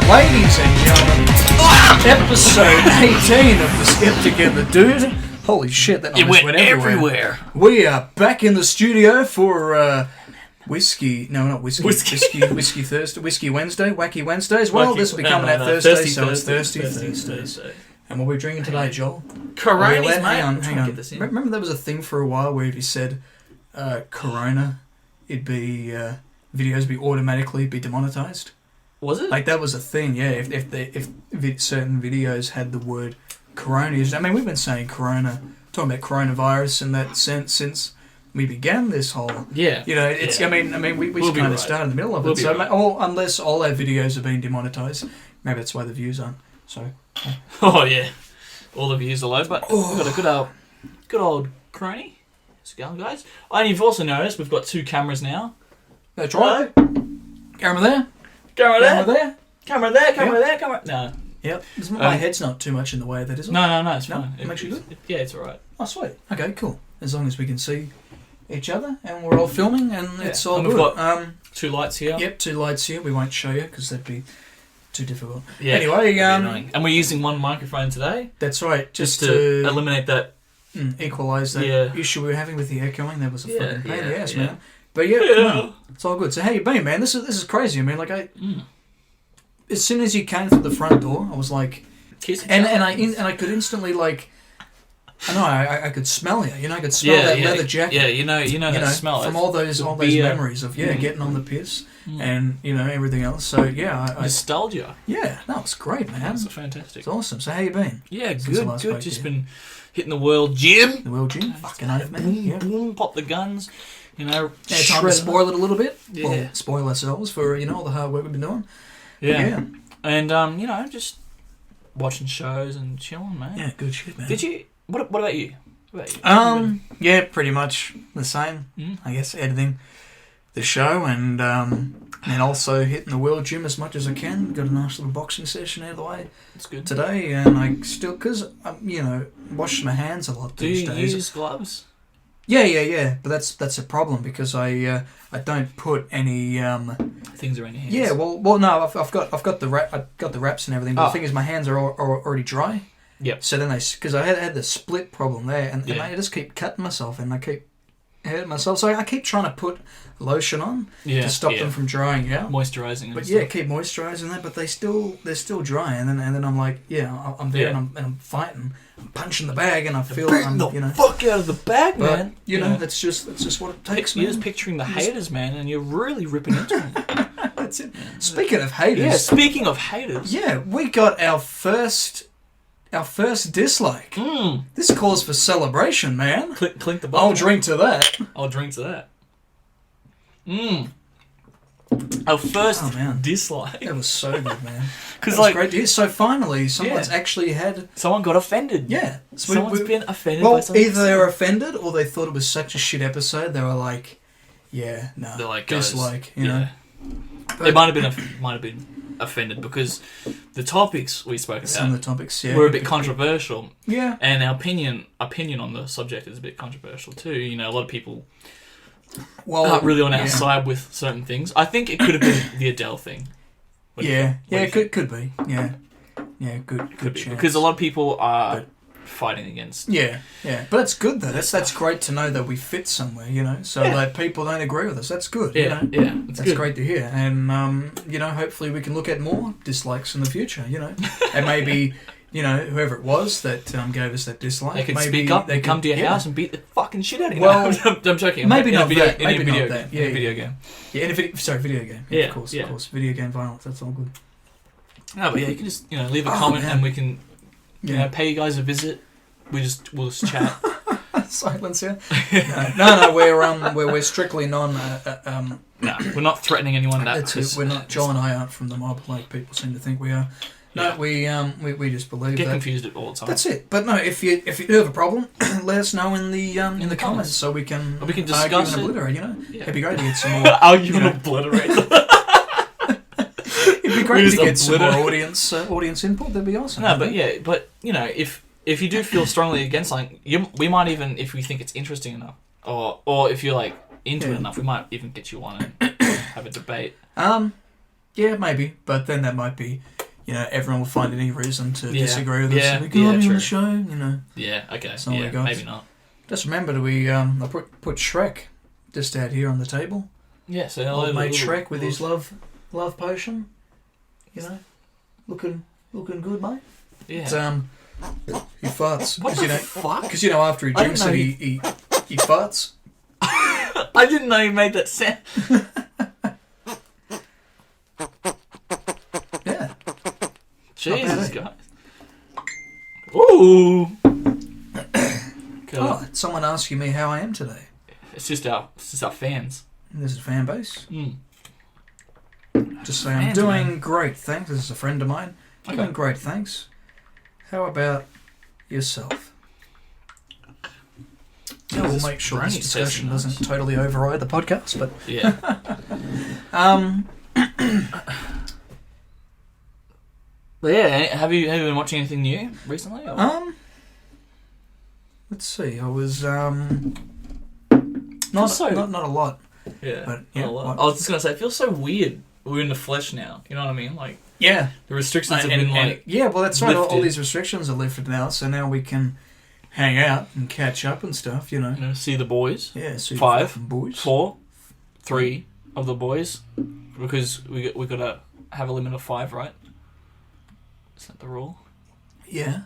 Ladies and gentlemen, episode 18 of The Skeptic and the Dude. Holy shit, that almost went everywhere. We are back in the studio for Whiskey Thursday, Whiskey Wednesday, Wacky Wednesdays. Well, this will be coming out Thursday, so it's Thursday. And what are we drinking today, Joel? Coronas, mate. Hang on. Remember there was a thing for a while where if you said Corona, it'd be videos be automatically demonetized. Was it? Like that was a thing, yeah. If certain videos had the word Corona, I mean, we've been saying Corona, talking about coronavirus in that sense since we began this whole. Yeah. You know, it's. Yeah. I mean, we kind of started in the middle of it. So, unless all our videos have been demonetized, maybe that's why the views aren't. So. Oh yeah, all the views are low, but we've got a good old Corona. How's it going, guys? And you've also noticed we've got two cameras now. That's right. Camera there. Camera there. No. Yep. My head's not too much in the way of that, is it? No, it's fine. It makes you good? Yeah, it's alright. Oh, sweet. Okay, cool. As long as we can see each other and we're all filming and it's all and good. We've got two lights here. Yep, two lights here. We won't show you because that'd be too difficult. Yeah, anyway, and we're using one microphone today. That's right. Just to eliminate that. Equalise that issue we were having with the echoing. That was a fucking pain in the ass, man. But no, it's all good. So how you been, man? This is crazy. I mean, like as soon as you came through the front door, I was like, and I could instantly like, I could smell you. You know, I could smell that leather jacket. Yeah, you know that smell from all those memories of getting on the piss and everything else. So nostalgia. Yeah, no, it's great, man. That's fantastic. It's awesome. So how you been? Yeah, good. Just been hitting the world gym. Fucking oath, man. Boom, pop the guns. You know, time to spoil it a little bit. Yeah. Well, spoil ourselves for all the hard work we've been doing. Yeah. And just watching shows and chilling, man. Yeah, good shit, man. Did you? What about you? Yeah, pretty much the same. I guess editing the show and also hitting the world gym as much as I can. Got a nice little boxing session out of the way. That's good today, and I still because wash my hands a lot these days. Do you use gloves? Yeah. But that's a problem because I don't put any things around your hands. Yeah, well, no, I've got the wraps and everything. But the thing is, my hands are already dry. Yep. So then because I had the split problem there, and I just keep cutting myself, and I keep hurting myself. So I keep trying to put lotion on to stop them from drying out, moisturising. But keep moisturising that. But they're still dry, and then I'm like, I'm there and I'm fighting. I'm punching the bag, and I feel the fuck out of the bag, man. But, that's just what it takes. You're just picturing the haters, man, and you're really ripping into them. That's it. Speaking of haters. Yeah, speaking of haters. Yeah, we got our first dislike. This calls for celebration, man. Clink the bottle. I'll drink to that. Our first dislike. That was so good, man. Because great to hear. So finally, someone's actually had. Someone got offended. Yeah, so someone's been offended. Well, by something. Either they were offended or they thought it was such a shit episode. They were like, "Yeah, no, they're like, dislike." You know, but they might have been offended because the topics we spoke about. Some of the topics, were a bit controversial. Yeah, and our opinion on the subject is a bit controversial too. You know, a lot of people. Not really on our side with certain things. I think it could have been the Adele thing. It could be. Yeah, good be chance. Because a lot of people are fighting against. Yeah, but it's good though. That's great to know that we fit somewhere. So that people don't agree with us. That's good. That's good. Great to hear. And hopefully we can look at more dislikes in the future. And maybe. Whoever it was that gave us that dislike. They could speak up, they come to your house and beat the fucking shit out of you. Well, I'm joking. Maybe not that. In a video game. Yeah, in a video game. Yeah, of course. Video game violence, that's all good. No, but you can just leave a comment and we can pay you guys a visit. We'll just chat. Silence here. No, we're strictly non No, we're not threatening anyone. We're not. Joel and I aren't from the mob like people seem to think we are. No, we just believe get that. confused all the time. That's it. But no, if you do have a problem, let us know in the comments so we can discuss argue and obliterate. You know, it'd be great to get some more argue and obliterate. It'd be great to get some more audience input. That'd be awesome. No, but you know, if you do feel strongly against something, we might even, if we think it's interesting enough, or if you're like into it enough, we might even get you on and have a debate. Yeah, maybe, but then that might be. You know, everyone will find any reason to disagree with us. Yeah, we can on the show, you know. Yeah, okay. Maybe not. Just remember, I put Shrek just out here on the table. Yeah, so old mate Shrek with his love potion. You know, looking good, mate. Yeah. He farts. What the fuck? Because you know, after he drinks it, he farts. I didn't know you made that sound. Jesus, guys. Ooh. Someone asking me how I am today. It's just our fans. This is fan base. Just say I'm doing great, thanks. This is a friend of mine. Okay. Doing great, thanks. How about yourself? We'll make sure this discussion doesn't totally override the podcast, but yeah. But yeah, have you been watching anything new recently? Or? Let's see. I was not a lot. Yeah, but not a lot. I was just gonna say, it feels so weird. We're in the flesh now. You know what I mean? Like, yeah, the restrictions have been like, yeah. Well, that's right. All these restrictions are lifted now, so now we can hang out and catch up and stuff. You know, see the boys. Yeah, see 5, boys. 4, 3 of the boys, because we gotta have a limit of 5, right? Is that the rule? Yeah.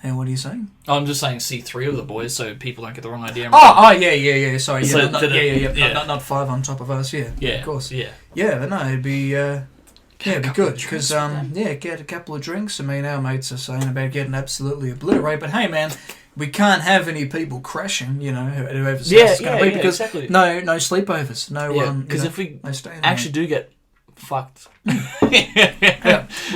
And what are you saying? Oh, I'm just saying see 3 of the boys so people don't get the wrong idea. Yeah. Sorry. So not 5 on top of us. Yeah. Of course. Yeah. Yeah, but no, it'd be it'd be good because get a couple of drinks. I mean, our mates are saying about getting absolutely obliterated, but hey, man, we can't have any people crashing. You know, whoever's house is going to be because exactly. no sleepovers, because if we actually do get fucked, we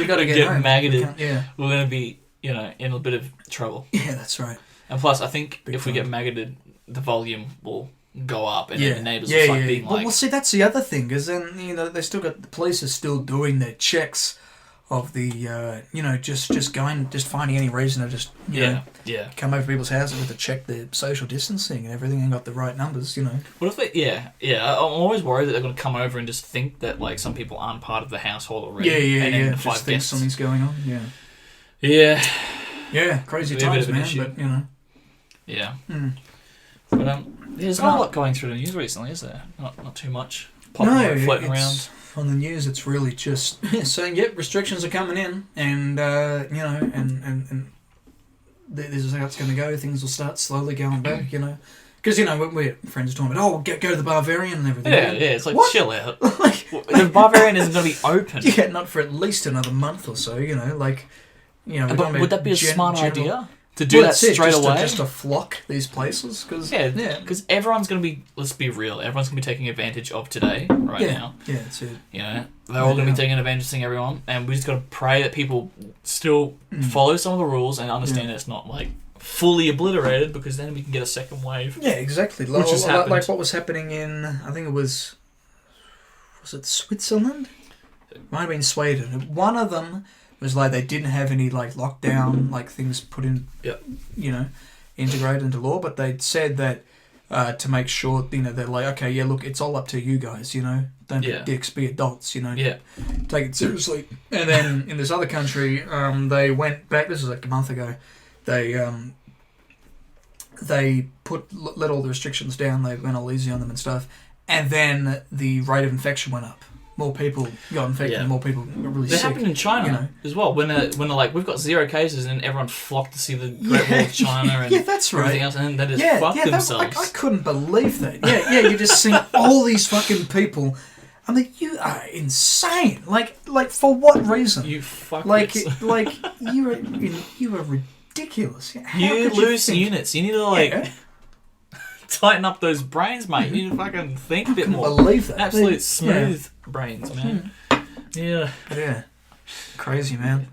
got to get home. Maggoted. We're going to be, in a bit of trouble. Yeah, that's right. And plus, I think if we get maggoted, the volume will go up, and then the neighbours will start being like... Well, see, that's the other thing, because then, they still got... The police are still doing their checks of the, just finding any reason to just, come over to people's houses to check their social distancing and everything and got the right numbers, What if they... I'm always worried that they're going to come over and just think that, like, some people aren't part of the household already. And then just think something's going on, Yeah. Yeah, crazy times, man, but, Yeah. But, there's not a lot going through the news recently, is there? Not too much floating around. On the news, it's really just saying, restrictions are coming in, and and this is how it's going to go. Things will start slowly going back, Because, when we're friends talking about, go to the Barbarian and everything. Yeah, it's like, what? Chill out. The Barbarian isn't going to be open. Yeah, not for at least another month or so, But would that be a smart idea? To do that straight away? Just to flock these places? Cause, because everyone's going to be, let's be real, everyone's going to be taking advantage of today, now. Yeah, that's it. They're all going to be taking advantage of everyone, and we just got to pray that people still follow some of the rules and understand that it's not, like, fully obliterated, because then we can get a second wave. Yeah, exactly. Which has happened. Like what was happening in, I think it was it Switzerland? It might have been Sweden. One of them was like they didn't have any like lockdown like things put in, integrated into law, but they said that to make sure, they're like, okay, look, it's all up to you guys, don't be dicks, be adults, take it seriously. And then in this other country, they went back. This was like a month ago. They let all the restrictions down. They went all easy on them and stuff, and then the rate of infection went up. More people got infected, and more people got really sick. That happened in China as well. When they're like, we've got 0 cases, and everyone flocked to see the Great Wall of China and that's right. everything else, and then they just fucked themselves. I couldn't believe that. You just see all these fucking people. I mean, you are insane. Like for what reason? You fuck. You are ridiculous. You lose units. You need to tighten up those brains, mate. You need to fucking think a bit more. Believe that. Absolute smooth brains, man. Yeah. Yeah. Crazy, man.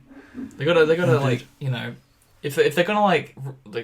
They gotta like, you know, if they're gonna like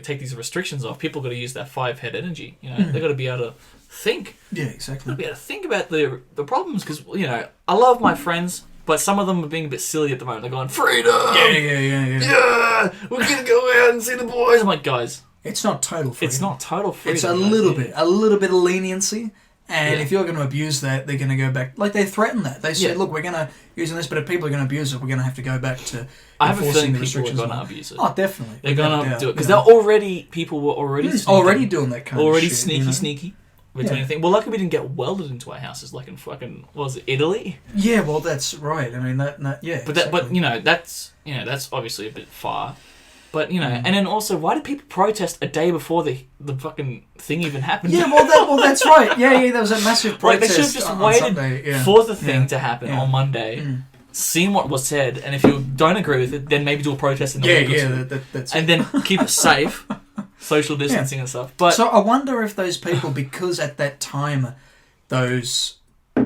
take these restrictions off, people gotta use that 5-head energy. You know, they gotta be able to think. Yeah, exactly. Gotta be able to think about the problems, because you know, I love my friends, but some of them are being a bit silly at the moment. They're going, freedom. Yeah, we're gonna go out and see the boys. I'm like, guys, it's not total freedom. It's not total freedom. It's a little bit of leniency. And if you're going to abuse that, they're going to go back. Like, they threaten that. They say, look, we're going to use this, but if people are going to abuse it, we're going to have to go back to I have a feeling people are going to abuse it. Oh, definitely. They're going to do it. Because people were already doing that kind of shit. Sneaky. Well, luckily we didn't get welded into our houses like in fucking, was it Italy? Yeah, well, that's right. I mean, yeah. But you know, that's obviously a bit far. But, you know, and then also, why did people protest a day before the fucking thing even happened? Yeah, well, that's right. Yeah, there was a massive protest. Like, they should have just waited for the thing to happen on Monday, seen what was said, and if you don't agree with it, then maybe do a protest in the week or two. That's and then keep it safe, social distancing and stuff. But so I wonder if those people, because at that time, those,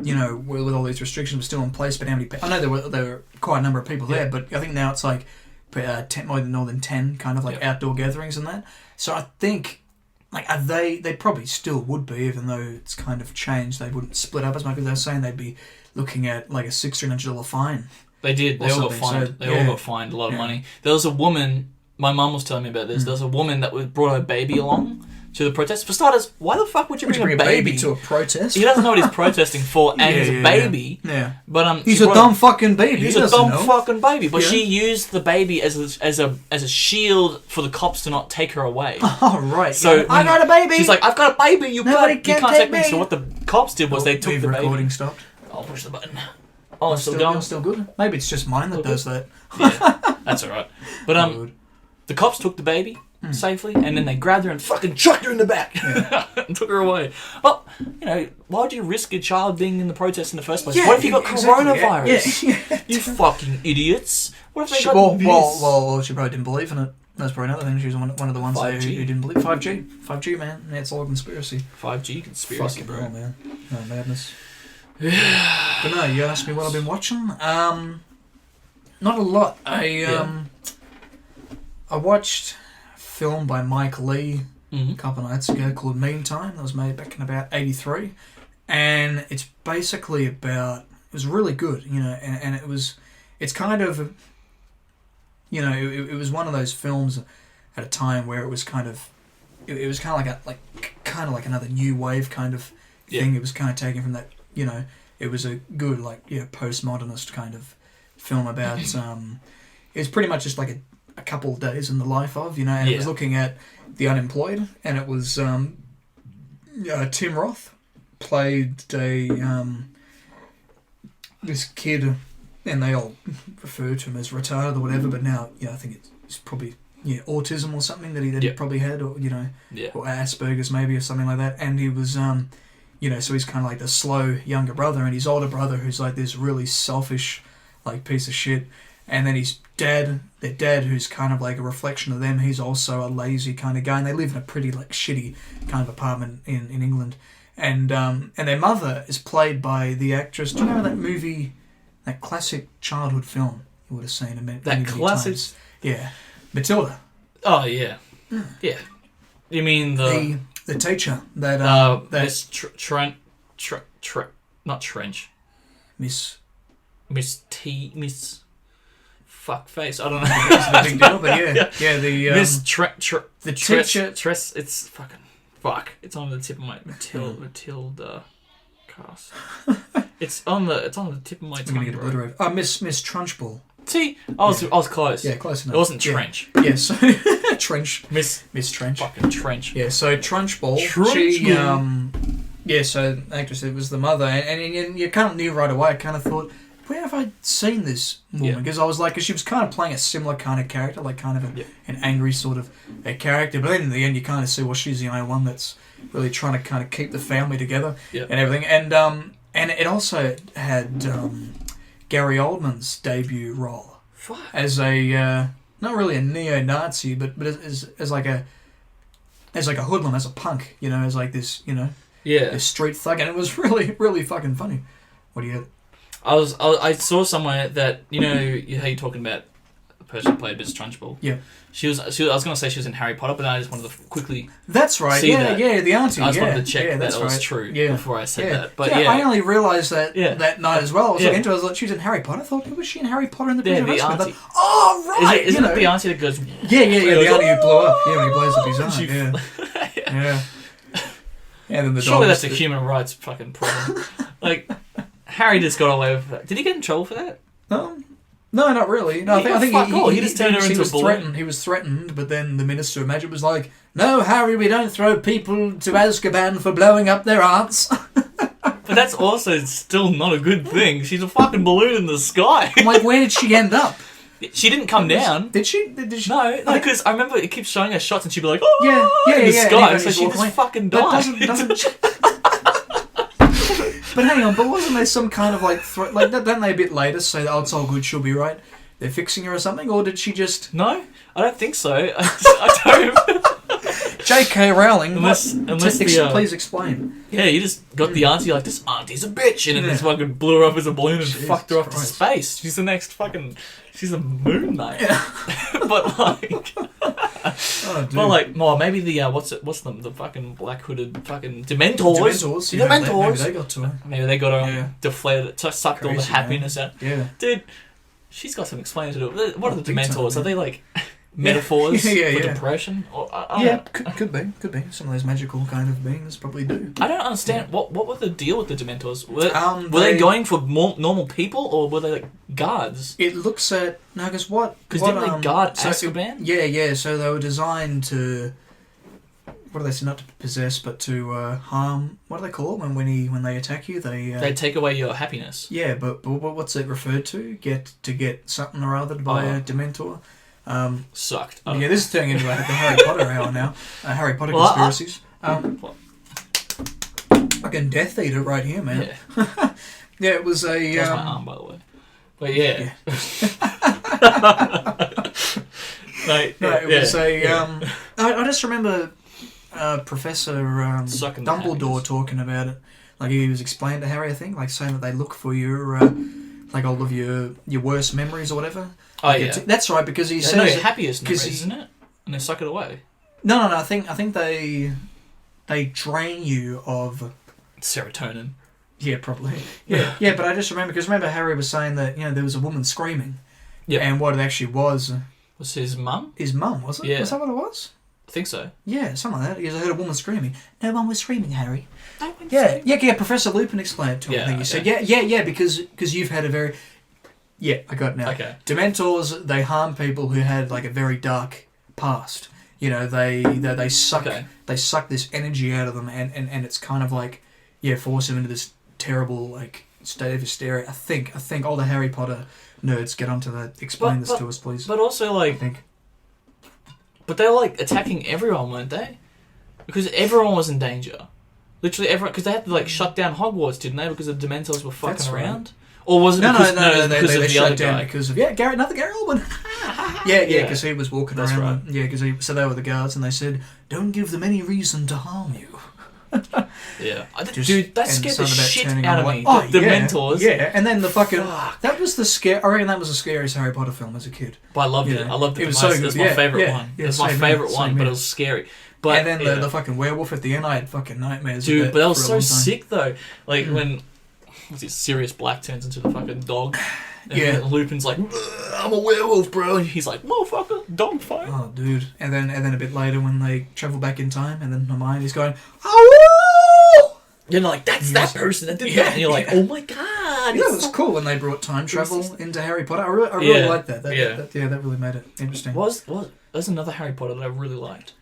you know, with all these restrictions were still in place, but how many people... I know there were quite a number of people there, but I think now it's like... 10, more than 10 kind of like outdoor gatherings and that. So I think like they probably still would be, even though it's kind of changed. They wouldn't split up as much, because they were saying they'd be looking at like a $600 fine. They did. They all got fined. So, they all got fined a lot of money. There was a woman. My mum was telling me about this. There was a woman that brought her baby along to the protest. For starters, why the fuck would you bring a baby to a protest? He doesn't know what he's protesting for, and he's a baby. Yeah. But he's a dumb fucking baby. He's a dumb fucking baby. But she used the baby as a shield for the cops to not take her away. Oh right. So I got a baby. She's like, I've got a baby. You can't take me. So what the cops did was they took the baby. Recording stopped. I'll push the button. Oh, it's still going. Still good. Maybe it's just mine that does that. Yeah, that's alright. But the cops took the baby safely, and then they grabbed her and fucking chucked her in the back and took her away. Well, you know, why would you risk a child being in the protest in the first place? What if you got coronavirus? Yeah. You fucking idiots. What if they got this? Well, she probably didn't believe in it. That's probably another thing. She was one of the ones who didn't believe. 5G, man. Yeah, it's all a conspiracy. 5G conspiracy, fucking bro. Hell, man. Oh, madness. But no, you asked me what I've been watching. Not a lot. I watched a film by Mike Leigh a couple of nights ago called Meantime. That was made back in about 83. And it's basically about... It was really good, you know, and it's kind of... You know, it was one of those films at a time where it was kind of... It was kind of like another new wave kind of thing. It was kind of taken from that, you know... It was a good, postmodernist kind of film about... it was pretty much just like a couple of days in the life of, you know, and it was looking at the unemployed, and it was Tim Roth played this kid, and they all refer to him as retarded or whatever, but now, I think it's probably autism or something that he probably had, or or Asperger's maybe, or something like that, and he was so he's kind of like the slow younger brother, and his older brother who's like this really selfish piece of shit. And then his dad, their dad, who's kind of like a reflection of them, he's also a lazy kind of guy, and they live in a pretty shitty kind of apartment in England. And their mother is played by the actress. Do you know that movie, that classic childhood film you would have seen many classic times? Yeah, Matilda. Oh yeah, yeah. You mean the teacher that Miss not Trench, Miss Fuckface. I don't know. It's a big deal, but yeah. The Miss the teacher. It's fucking fuck. It's on the tip of my Matilda cast. It's on the tip of my tongue. I'm gonna get obliterated. Oh, Miss Trunchbull. See, I was close. Yeah, close enough. It wasn't Trench. Yeah, so Trench. Miss Trench. Fucking Trench. Yeah, so Trunchbull. She so actress, it was the mother, and you kind of knew right away. I kind of thought, where have I seen this woman? Because I was like, because she was kind of playing a similar kind of character, like kind of an angry sort of a character. But then in the end, you kind of see, well, she's the only one that's really trying to kind of keep the family together and everything. And it also had Gary Oldman's debut role as a not really a neo-Nazi, but as like a as like a hoodlum, as a punk, you know, as like this, you know, Yeah. this street thug, and it was really, really fucking funny. What do you? I saw somewhere that, you know how you're talking about the person who played Miss Trunchbull. Yeah. I was going to say she was in Harry Potter, but I just wanted to quickly. That's right. See yeah, that. yeah, the auntie. I just yeah, wanted to check yeah, that was right. true yeah. before I said yeah. that. But I only realised that that night as well. I was Yeah. looking into it. I was like, she was in Harry Potter. I thought, was she in Harry Potter in the Yeah, Prisoner the of Azkaban? auntie. Like, oh, right. Isn't it the auntie that goes? Yeah, the auntie who blew up. Yeah, when he blows up his Oh, aunt. Yeah. And then the Surely dogs that's a human rights fucking problem. Like, Harry just got away with that. Did he get in trouble for that? No, not really. No, I think he just turned her into a balloon. He was threatened, but then the Minister of Magic was like, "No, Harry, we don't throw people to Azkaban for blowing up their aunts." But that's also still not a good thing. She's a fucking balloon in the sky. I'm like, where did she end up? She didn't come down. Did she? Did she? No, because I remember it keeps showing her shots and she'd be like, "Oh, yeah, in the sky." and So she just fucking But died. doesn't But hang on, but wasn't there some kind of like don't they a bit later say that, oh, it's all good, she'll be right? They're fixing her or something, or did she just? No, I don't think so. I don't. J.K. Rowling, please explain. Yeah, you just got the auntie like, this auntie's a bitch, and then this fucking blew her up as a balloon and fucked her off to space. She's the next fucking. She's a moon knight. Yeah. But like. Oh, dude. Well, like, maybe the what's them? The fucking black hooded fucking Dementors. Dementors. Maybe they got to her. Maybe they got her deflated, sucked all the happiness out. Yeah, dude, she's got some explaining to do. What are the Dementors? Are they like metaphors for depression? Or, could be. Some of those magical kind of beings probably do. I don't understand what was the deal with the Dementors. Were they going for more normal people, or were they like guards? It looks at because didn't they guard Azkaban? Yeah. So they were designed to. What do they say? Not to possess, but to harm. What do they call it when they attack you? They take away your happiness. Yeah, but what's it referred to? Get something or other by a Dementor. Sucked. Yeah, this is turning into the Harry Potter hour now. Harry Potter conspiracies. Fucking Death Eater right here, man. Yeah, yeah, it was a. That's my arm, by the way. But yeah. It was a. I just remember Professor Dumbledore talking about it. Like he was explaining to Harry, I think, like saying that they look for your, like all of your worst memories or whatever. Oh yeah, that's right, because he says your happiest memories, isn't it? And they suck it away. No. I think they drain you of serotonin. Yeah, probably. Yeah. But I just remember Harry was saying that there was a woman screaming. Yeah. And what it actually was his mum. His mum, was it? Yeah. Was that what it was? I think so. Yeah, something like that. He heard a woman screaming. No one was screaming, Harry. No one Yeah. Professor Lupin explained it to him. I think he said, yeah, because you've had a very. Yeah, I got it now. Okay. Dementors, they harm people who had like a very dark past. They suck this energy out of them, and it's kind of like force them into this terrible like state of hysteria. I think all the Harry Potter nerds get onto that. Explain this to us, please. But also like, but they were like attacking everyone, weren't they? Because everyone was in danger. Literally everyone, because they had to like shut down Hogwarts, didn't they? Because the Dementors were fucking around. Or was it because they of the other guy? Because of another Gary Oldman. yeah, because he was walking around. Right. Yeah, because so they were the guards, and they said, "Don't give them any reason to harm you." Yeah, dude, that scared the shit out of me. Oh, the Mentors. Yeah, and then the fucking that was the scare. I reckon that was the scariest Harry Potter film as a kid. But I loved it. I loved it. It was so good. It was my favourite one. Yeah, it was my favourite one, but it was scary. But and then the fucking werewolf at the end, I had fucking nightmares. Dude, but that was so sick though. Like when Sirius Black turns into the fucking dog. And Lupin's like, I'm a werewolf, bro. And he's like, motherfucker, dog fight. Oh, dude. And then a bit later when they travel back in time, and then Hermione's going, oh! You're like, that's that person that did that. And you're like, oh my god. Yeah, it was cool when they brought time travel into Harry Potter. I really liked that. That really made it interesting. There's another Harry Potter that I really liked.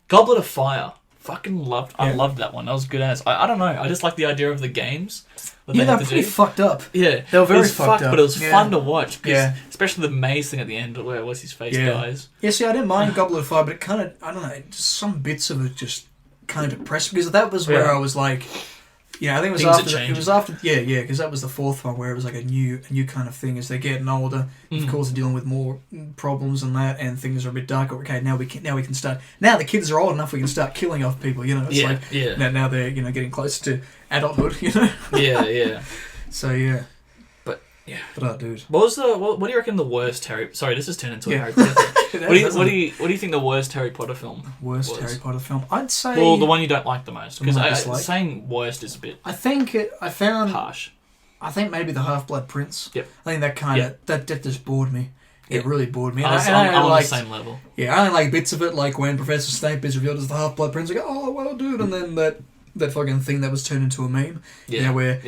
Goblet of Fire. Fucking loved. I loved that one. That was good as. I don't know. I just like the idea of the games. They're pretty fucked up. Yeah, they were very fucked up, but it was fun to watch. Yeah, especially the maze thing at the end, where what's his face dies. Yeah, see, I didn't mind Goblet of Fire, but it kind of, I don't know, just some bits of it just kind of depressed me, because that was where I was like, Yeah, I think it was after. It was after. Yeah, because that was the fourth one where it was like a new kind of thing. As they're getting older, of course, they're dealing with more problems and that, and things are a bit darker. Okay, now we can start. Now the kids are old enough, we can start killing off people. It's now they're getting closer to adulthood. Yeah. So yeah. Yeah, but dude, what do you reckon the worst Harry? Sorry, this has turned into a Harry Potter thing. What do you think the worst Harry Potter film? Worst Harry Potter film? I'd say. Well, the one you don't like the most, because saying worst is a bit. I think I found harsh. I think maybe the Half-Blood Prince. Yep. I think that kind of that just bored me. It really bored me. I'm on the same level. Yeah, I only like bits of it, like when Professor Snape is revealed as the Half-Blood Prince. I go, oh well, dude, and then that fucking thing that was turned into a meme. Yeah. Where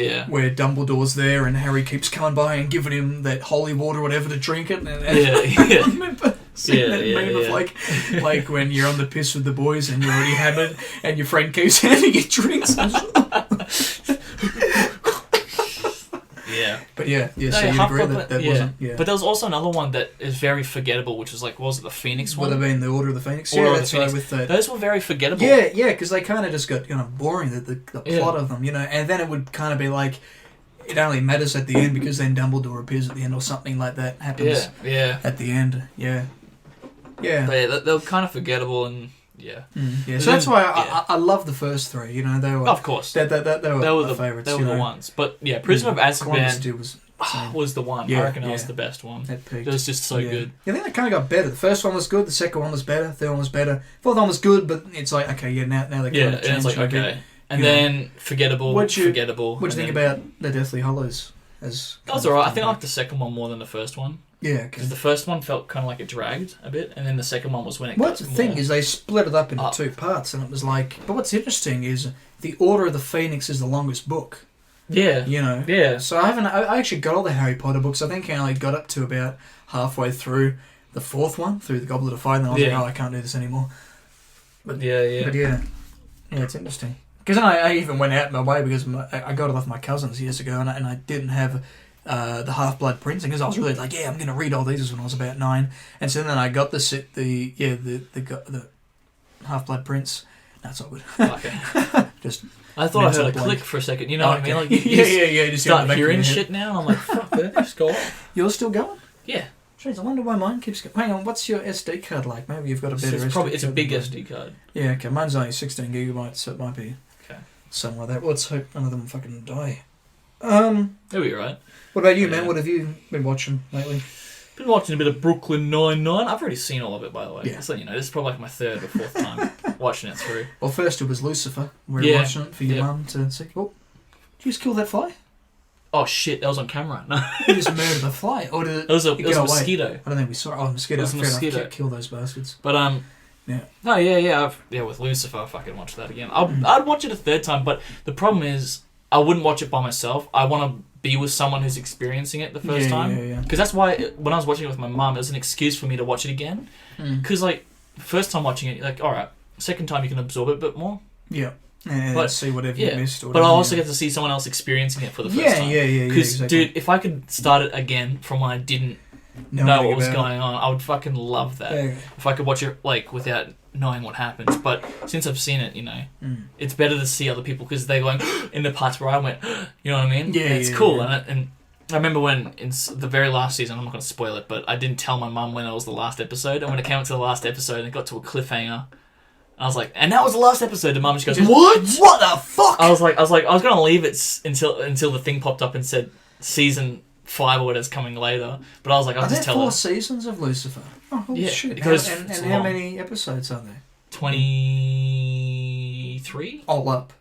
Dumbledore's there and Harry keeps coming by and giving him that holy water or whatever to drink it. I remember seeing that meme of like when you're on the piss with the boys and you're already hammered and your friend keeps handing you drinks. Yeah. But so you agree that wasn't... Yeah. But there was also another one that is very forgettable, which was like, what was it, the Phoenix one? Would have been the Order of the Phoenix. Order of the Phoenix. With those were very forgettable. Yeah, because they kind of just got boring, the plot of them, and then it would kind of be like, it only matters at the end because then Dumbledore appears at the end or something like that happens at the end. Yeah. But they were kind of forgettable and... Yeah. So that's why I love the first three. They were, of course, they were the favourites. They were the ones. But yeah, Prisoner of Azkaban was the one. I reckon that was the best one. It was just so good. I think they kind of got better. The first one was good. The second one was better. The third one was better. Fourth one was good, but it's like now they kind of changed. It's like okay. And then forgettable. What do you think about the Deathly Hallows? That was alright. I think I liked the second one more than the first one. Yeah, because the first one felt kind of like it dragged a bit, and then the second one was when it. What's the thing is they split it up into two parts, and it was like. But what's interesting is the Order of the Phoenix is the longest book. Yeah, Yeah. So I actually got all the Harry Potter books. I think I only got up to about halfway through the fourth one, through the Goblet of Fire, and then I was like, I can't do this anymore. But yeah, it's interesting. Because I even went out my way because I got it off my cousins years ago, and I didn't have. The Half-Blood Prince, because I was really like, I'm going to read all these when I was about 9, and so then I got the Half-Blood Prince. That's all good. Okay. Just I thought I heard a click for a second. You know what I mean? Like you just start hearing shit now, and I'm like, fuck, did that just go off? You're still going? Yeah. Jeez, I wonder why mine keeps going. Hang on, what's your SD card like? Maybe you've got a better SD card. It's a big SD card. Yeah, okay. Mine's only 16 gigabytes, so it might be something like that. Well, let's hope none of them fucking die. It'll be alright. What about you, man? What have you been watching lately? Been watching a bit of Brooklyn Nine-Nine. I've already seen all of it, by the way. Yeah. Just let you know, this is probably like my third or fourth time watching it through. Well, first it was Lucifer. We were watching it for your mum to see. Oh, did you just kill that fly? Oh shit, that was on camera. No. You just murdered the fly. Or did it was a mosquito. I don't think we saw it. Oh, mosquito. It was a mosquito. Kill those bastards. But, yeah. No, yeah. With Lucifer, I fucking watched that again. I'd watch it a third time, but the problem is, I wouldn't watch it by myself. I want to be with someone who's experiencing it the first time. Yeah. Because that's why when I was watching it with my mum, it was an excuse for me to watch it again. Because first time watching it, like, all right, second time you can absorb it a bit more. Yeah. But see whatever you missed. But I also get to see someone else experiencing it for the first time. Yeah. Because, exactly. dude, if I could start it again from when I didn't know what was going on, I would fucking love that. Yeah. If I could watch it like without knowing what happens. But since I've seen it, it's better to see other people because they're going in the parts where I went, you know what I mean? Yeah, it's cool. And I remember when in the very last season, I'm not going to spoil it, but I didn't tell my mum when it was the last episode. And when it came up to the last episode and it got to a cliffhanger, I was like, and that was the last episode. And mum just goes, what? What the fuck? I was like, I was going to leave it until the thing popped up and said season 5 or whatever's coming later. But I was like, I'll just tell her. Are there 4 seasons of Lucifer? Oh, holy shit. Because and how many episodes are there? 23? All up.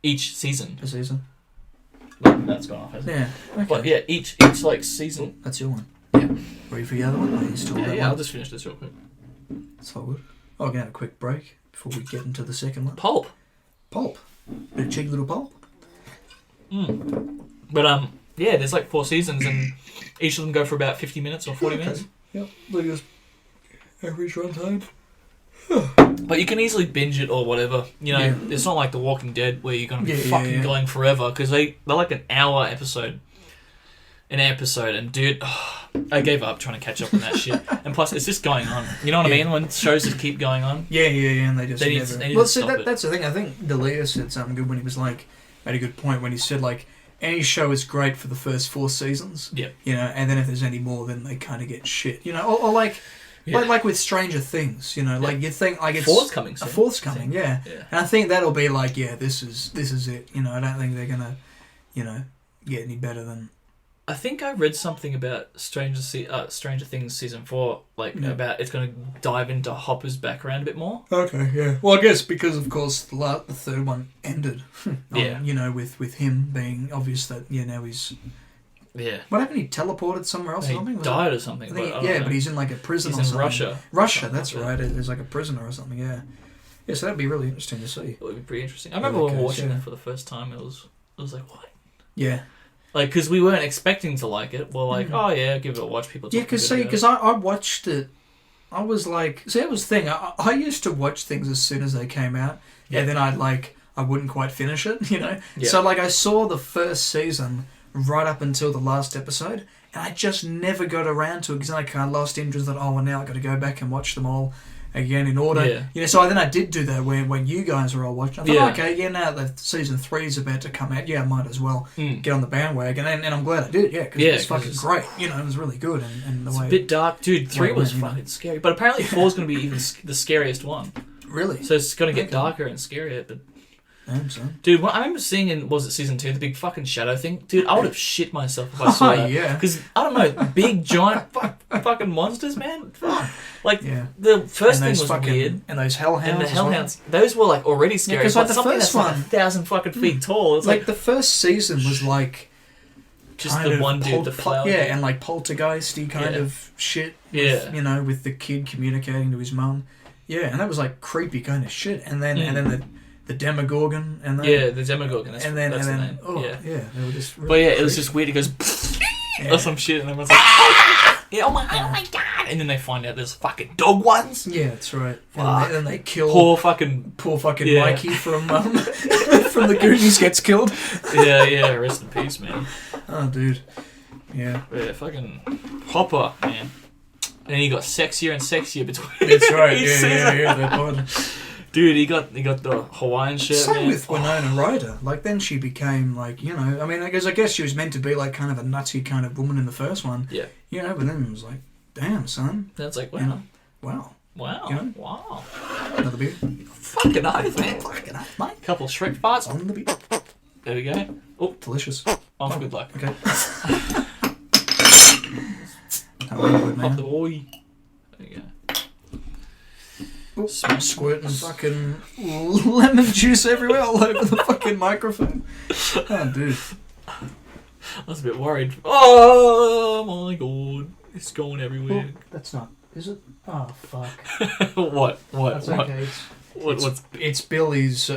Each season. A season. That's gone off, hasn't it? Yeah. Okay. But yeah, each like season. Oh, that's your one. Yeah. Ready for the other one? I'll just finish this real quick. It's all good. I'm going to have a quick break before we get into the second one. Pulp. Bit of cheeky little pulp. But yeah, there's like 4 seasons and each of them go for about 50 minutes or 40 minutes. Yep. Look at this average runtime. But you can easily binge it or whatever. You know, it's not like The Walking Dead where you're going to be fucking going forever because they're like an hour episode. And dude, I gave up trying to catch up on that shit. And plus, it's just going on. You know what I mean? When shows just keep going on. Yeah, and they just they never... need Well, to see, stop it. that's the thing. I think D'Elia said something good when he was like, made a good point when he said, like, any show is great for the first 4 seasons. Yeah. You know, and then if there's any more, then they kind of get shit. You know, or like... Yeah. Like with Stranger Things, you know, like you think like it's fourth's coming soon. A fourth's coming, yeah. And I think that'll be like, this is it. You know, I don't think they're gonna, you know, get any better than. I think I read something about Stranger Things season 4, like about it's going to dive into Hopper's background a bit more. Okay, yeah. Well, I guess because of course the third one ended. You know, with him being obvious that now he's. Yeah. What happened? He teleported somewhere else or something? He died or something. But he's in like a prison or something. Russia. Russia, that's right. There's like a prisoner or something, yeah. Yeah, so that'd be really interesting to see. It would be pretty interesting. I remember when watching it for the first time, it was like, what? Yeah. Like, because we weren't expecting to like it. We're like, oh yeah, give it a watch. People talk because I watched it. I was like, that was the thing. I used to watch things as soon as they came out, and then I wouldn't quite finish it, you know? Yeah. So like I saw the first season right up until the last episode, and I just never got around to it because I kind of lost interest. That now I got to go back and watch them all again in order. Yeah. You know, so then I did do that when you guys were all watching. I thought, okay, now that season 3 is about to come out, I might as well get on the bandwagon, and I'm glad I did. Because it was fucking great. You know, it was really good, and the it's way a bit dark, dude. 3 was fucking scary, but apparently 4 is going to be even the scariest one. Really? So it's going to get darker and scarier, but. Dude, I remember seeing in, was it season 2, the big fucking shadow thing? Dude, I would have shit myself if I saw that. Yeah. Because, I don't know, big, giant fucking monsters, man. Fuck. Like, the first thing was weird. And those hellhounds. And the hellhounds. Those were, like, already scary. Because, like, the first one... Like 1,000 fucking feet tall. It's like, the first season was, like... Just the one dude, the flower. Yeah, and, like, poltergeisty kind of shit. With, you know, with the kid communicating to his mum. Yeah, and that was, like, creepy kind of shit. And then the Demogorgon and that. The Demogorgon. That's the name. They were just. Really it was just weird. It goes or some shit, and everyone's like, oh my god! And then they find out there's fucking dog ones. Yeah, that's right. And then they kill poor fucking Mikey from from the Goonies gets killed. Yeah. Rest in peace, man. Oh, dude. Yeah. Yeah, fucking Hopper, man. And then he got sexier and sexier between. That's right. Yeah. They're odd. Dude, he got the Hawaiian shirt. Same with Winona Ryder. Like, then she became, like, you know... I mean, I guess she was meant to be, like, kind of a nutty kind of woman in the first one. Yeah. You know, but then it was like, damn, son. That's like, wow. You know? Wow. You know? Wow. Another beer. Fucking oath, man. Fucking oath, mate. Couple of Shrek farts. On the beer. There we go. Oh, delicious. On for good luck. Okay. Good, Pop the boy. There you go. Squirting fucking lemon juice everywhere all over the fucking microphone. Oh, dude. I was a bit worried. Oh my god. It's going everywhere. Oh, that's not... Is it? Oh, fuck. What? That's okay. It's Billy's...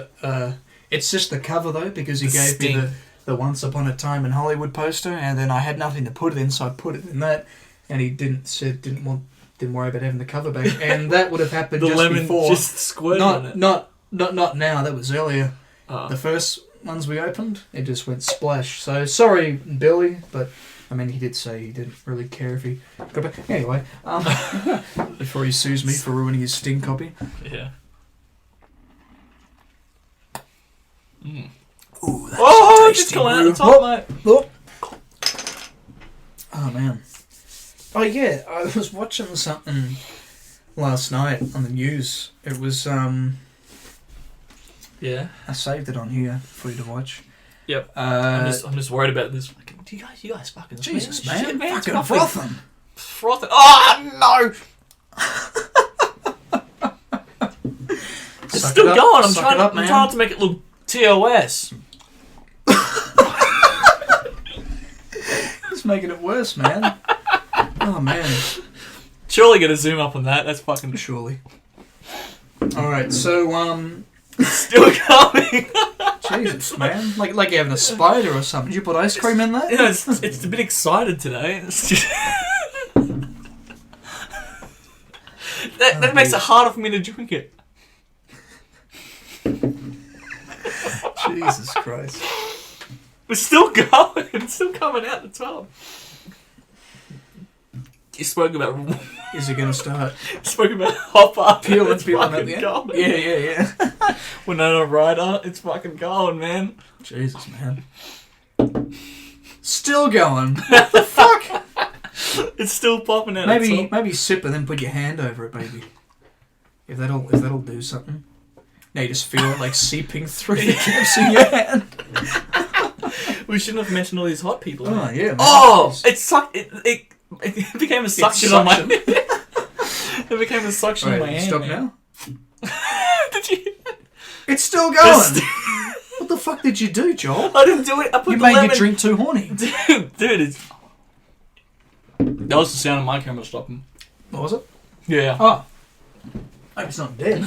it's just the cover, though, because he gave me the Once Upon a Time in Hollywood poster, and then I had nothing to put it in, so I put it in that, and he didn't worry about having the cover back, and that would have happened just lemon before. Just squirted on it. Not now. That was earlier. The first ones we opened, it just went splash. So sorry, Billy, but I mean, he did say he didn't really care if he got back. Anyway, before he sues me for ruining his Sting copy. Yeah. Ooh, that's just coming out the top, mate. Oh man. Oh yeah, I was watching something last night on the news. It was yeah. I saved it on here for you to watch. Yep. I'm just worried about this. Do you guys fucking Jesus, man, shit, man, fucking frothing. Oh no! It's still going. I'm trying to make it look TOS. It's making it worse, man. Oh man. Surely gonna zoom up on that. That's fucking surely. Alright, so still coming. Jesus, man. Like you're having a spider or something. Did you put ice cream in that? Yeah, it's a bit excited today. That makes it harder for me to drink it. Jesus Christ. It's still going. It's still coming out the top. You spoke about... Is it going to start? You spoke about Hopper. Peeling at the end. Yeah. Winona Ryder, it's fucking going, man. Jesus, man. Still going. What the fuck? It's still popping out. Maybe sip and then put your hand over it, baby. If that'll do something. Now you just feel it like seeping through the gaps in your hand. We shouldn't have mentioned all these hot people. Oh, yeah. Man. Oh! It became a suction on my... It became a suction on my hand. Stop man. now? Did you... It's still going! What the fuck did you do, Joel? I didn't do it. I put you the made lemon... your drink too horny. Dude, it's... That was the sound of my camera stopping. What was it? Yeah. Oh. Hope it's not dead.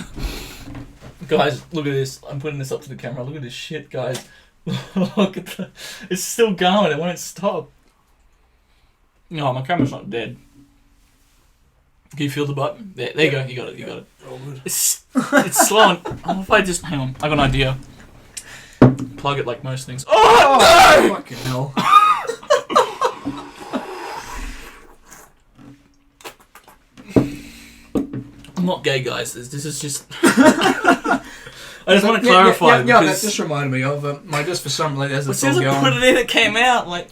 Guys, look at this. I'm putting this up to the camera. Look at this shit, guys. Look at the... It's still going. It won't stop. No, my camera's not dead. Can you feel the button? There you go. You got it. You got it. It's slowing. Oh, if I just... Hang on. I got an idea. Plug it like most things. Oh, no! Fucking hell. I'm not gay, guys. This is just... I just want to clarify. Yeah, that just reminded me of... just for some... Like, as soon as I put it in, it came out. Like...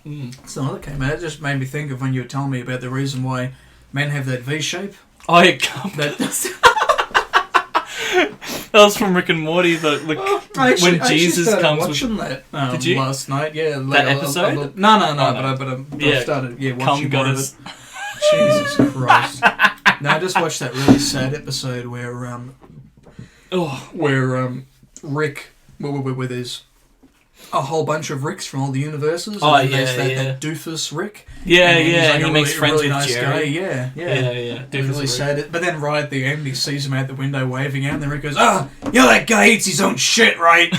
It's not that came out. It just made me think of when you were telling me about the reason why men have that V shape. Oh, yeah. That was from Rick and Morty. When Jesus comes. Watching that did you? Last night? Yeah. That episode? No. But I started watching more of it. Jesus Christ. No, I just watched that really sad episode where Rick, where there's a whole bunch of Ricks from all the universes. Oh, and yeah, that doofus Rick. Yeah, and and he makes friends really with nice Jerry. Guy. Yeah. Doofus really sad. But then right at the end, he sees him out the window waving out, and then Rick goes, that guy eats his own shit, right?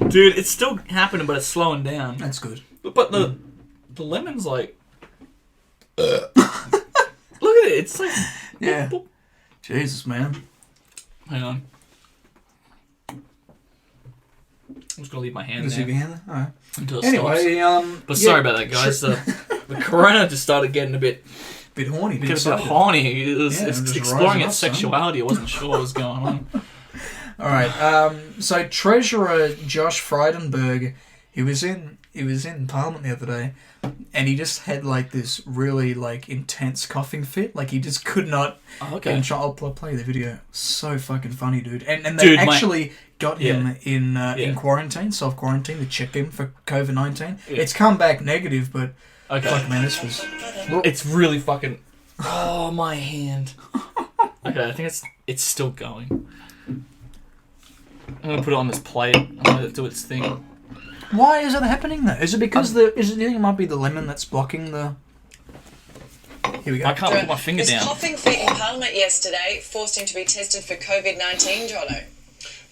Dude, it's still happening, but it's slowing down. That's good. But the lemon's like... Look at it. It's like... Yeah. Jesus, man. Hang on. I'm just going to leave my hand Just there. leave your hand there? Alright. Until it anyway, stops. But sorry about that, guys. The corona just started getting a bit horny. A bit horny. It was just exploring up, its sexuality. I wasn't sure what was going on. Alright, so Treasurer Josh Frydenberg, he was in Parliament the other day, and he just had like this really like intense coughing fit. Like he just could not get in I'll play the video. So fucking funny, dude. And they actually got him in quarantine, self-quarantine. They checked him for COVID-19. Yeah. It's come back negative, but fuck man, this was... It's really fucking... Oh, my hand. Okay, I think it's still going. I'm going to put it on this plate. I'm going to let it do its thing. Why is it happening though? Is it because do you think it might be the lemon that's blocking the... Here we go. I can't put my finger down. His coughing fit in Parliament yesterday forced him to be tested for COVID-19, Jono.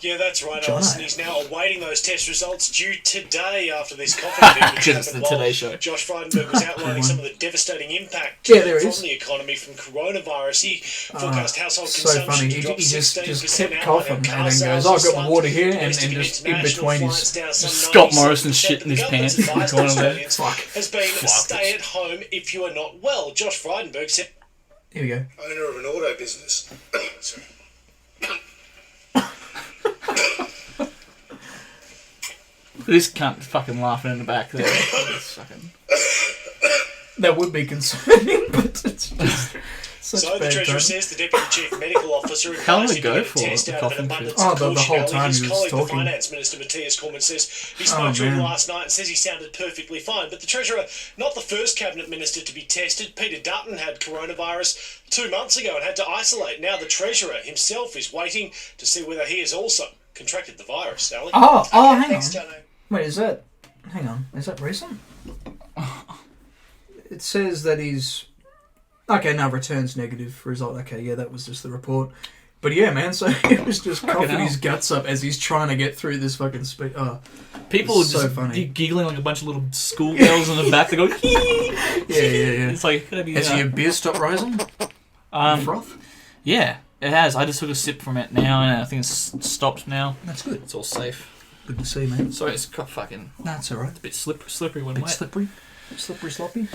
Yeah, that's right, Alison. He's now awaiting those test results due today after this coughing fit, which it's the Today Show. Josh Frydenberg was outlining some of the devastating impact from the economy from coronavirus. He forecast household consumption to drop 16% just kept coughing and then goes, I've got my water here, and just in between his... Scott Morrison shit in his pants. Has been stay at home if you are not well. Josh Frydenberg said... Here we go. Owner of an auto business. Sorry. This cunt fucking laughing in the back there. That would be concerning, but it's just So the Treasurer says the Deputy Chief Medical Officer advised him to get a test out of an abundance of caution. The whole time his he was colleague, talking. the Finance Minister Matthias Cormann, says he spoke to him last night and says he sounded perfectly fine. But the Treasurer, not the first Cabinet Minister to be tested. Peter Dutton had coronavirus 2 months ago and had to isolate. Now the Treasurer himself is waiting to see whether he has also contracted the virus. Sally? Hang on. Wait, is that... Hang on. Is that recent? It says that he's... Okay, now returns negative result. Okay, yeah, that was just the report. But yeah, man, so he was just coughing his guts up as he's trying to get through this fucking speech. Oh, people are just giggling like a bunch of little schoolgirls in the back. They go, hee! Yeah. It's like... Has your beer stopped rising? Froth? Yeah, it has. I just took a sip from it now, and I think it's stopped now. That's good. It's all safe. Good to see, man. Sorry, it's got fucking... That's alright. It's a bit slippery when wet. Slippery, sloppy?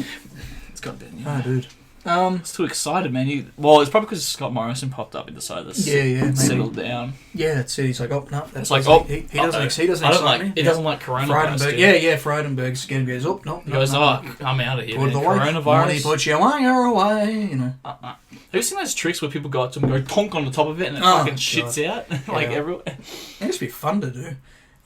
It's got that, yeah. Oh, dude. It's too excited, man. It's probably because Scott Morrison popped up and decided to settle down. Yeah, that's it. He's like, oh no, that's like, he doesn't excite me. He doesn't like coronavirus. Frydenberg's again goes, oh no. He goes, I'm out of here. Coronavirus. Put your wire away, you know. Have you seen those tricks where people go up to them and go tonk on the top of it and it fucking shits out everywhere? It'd just be fun to do.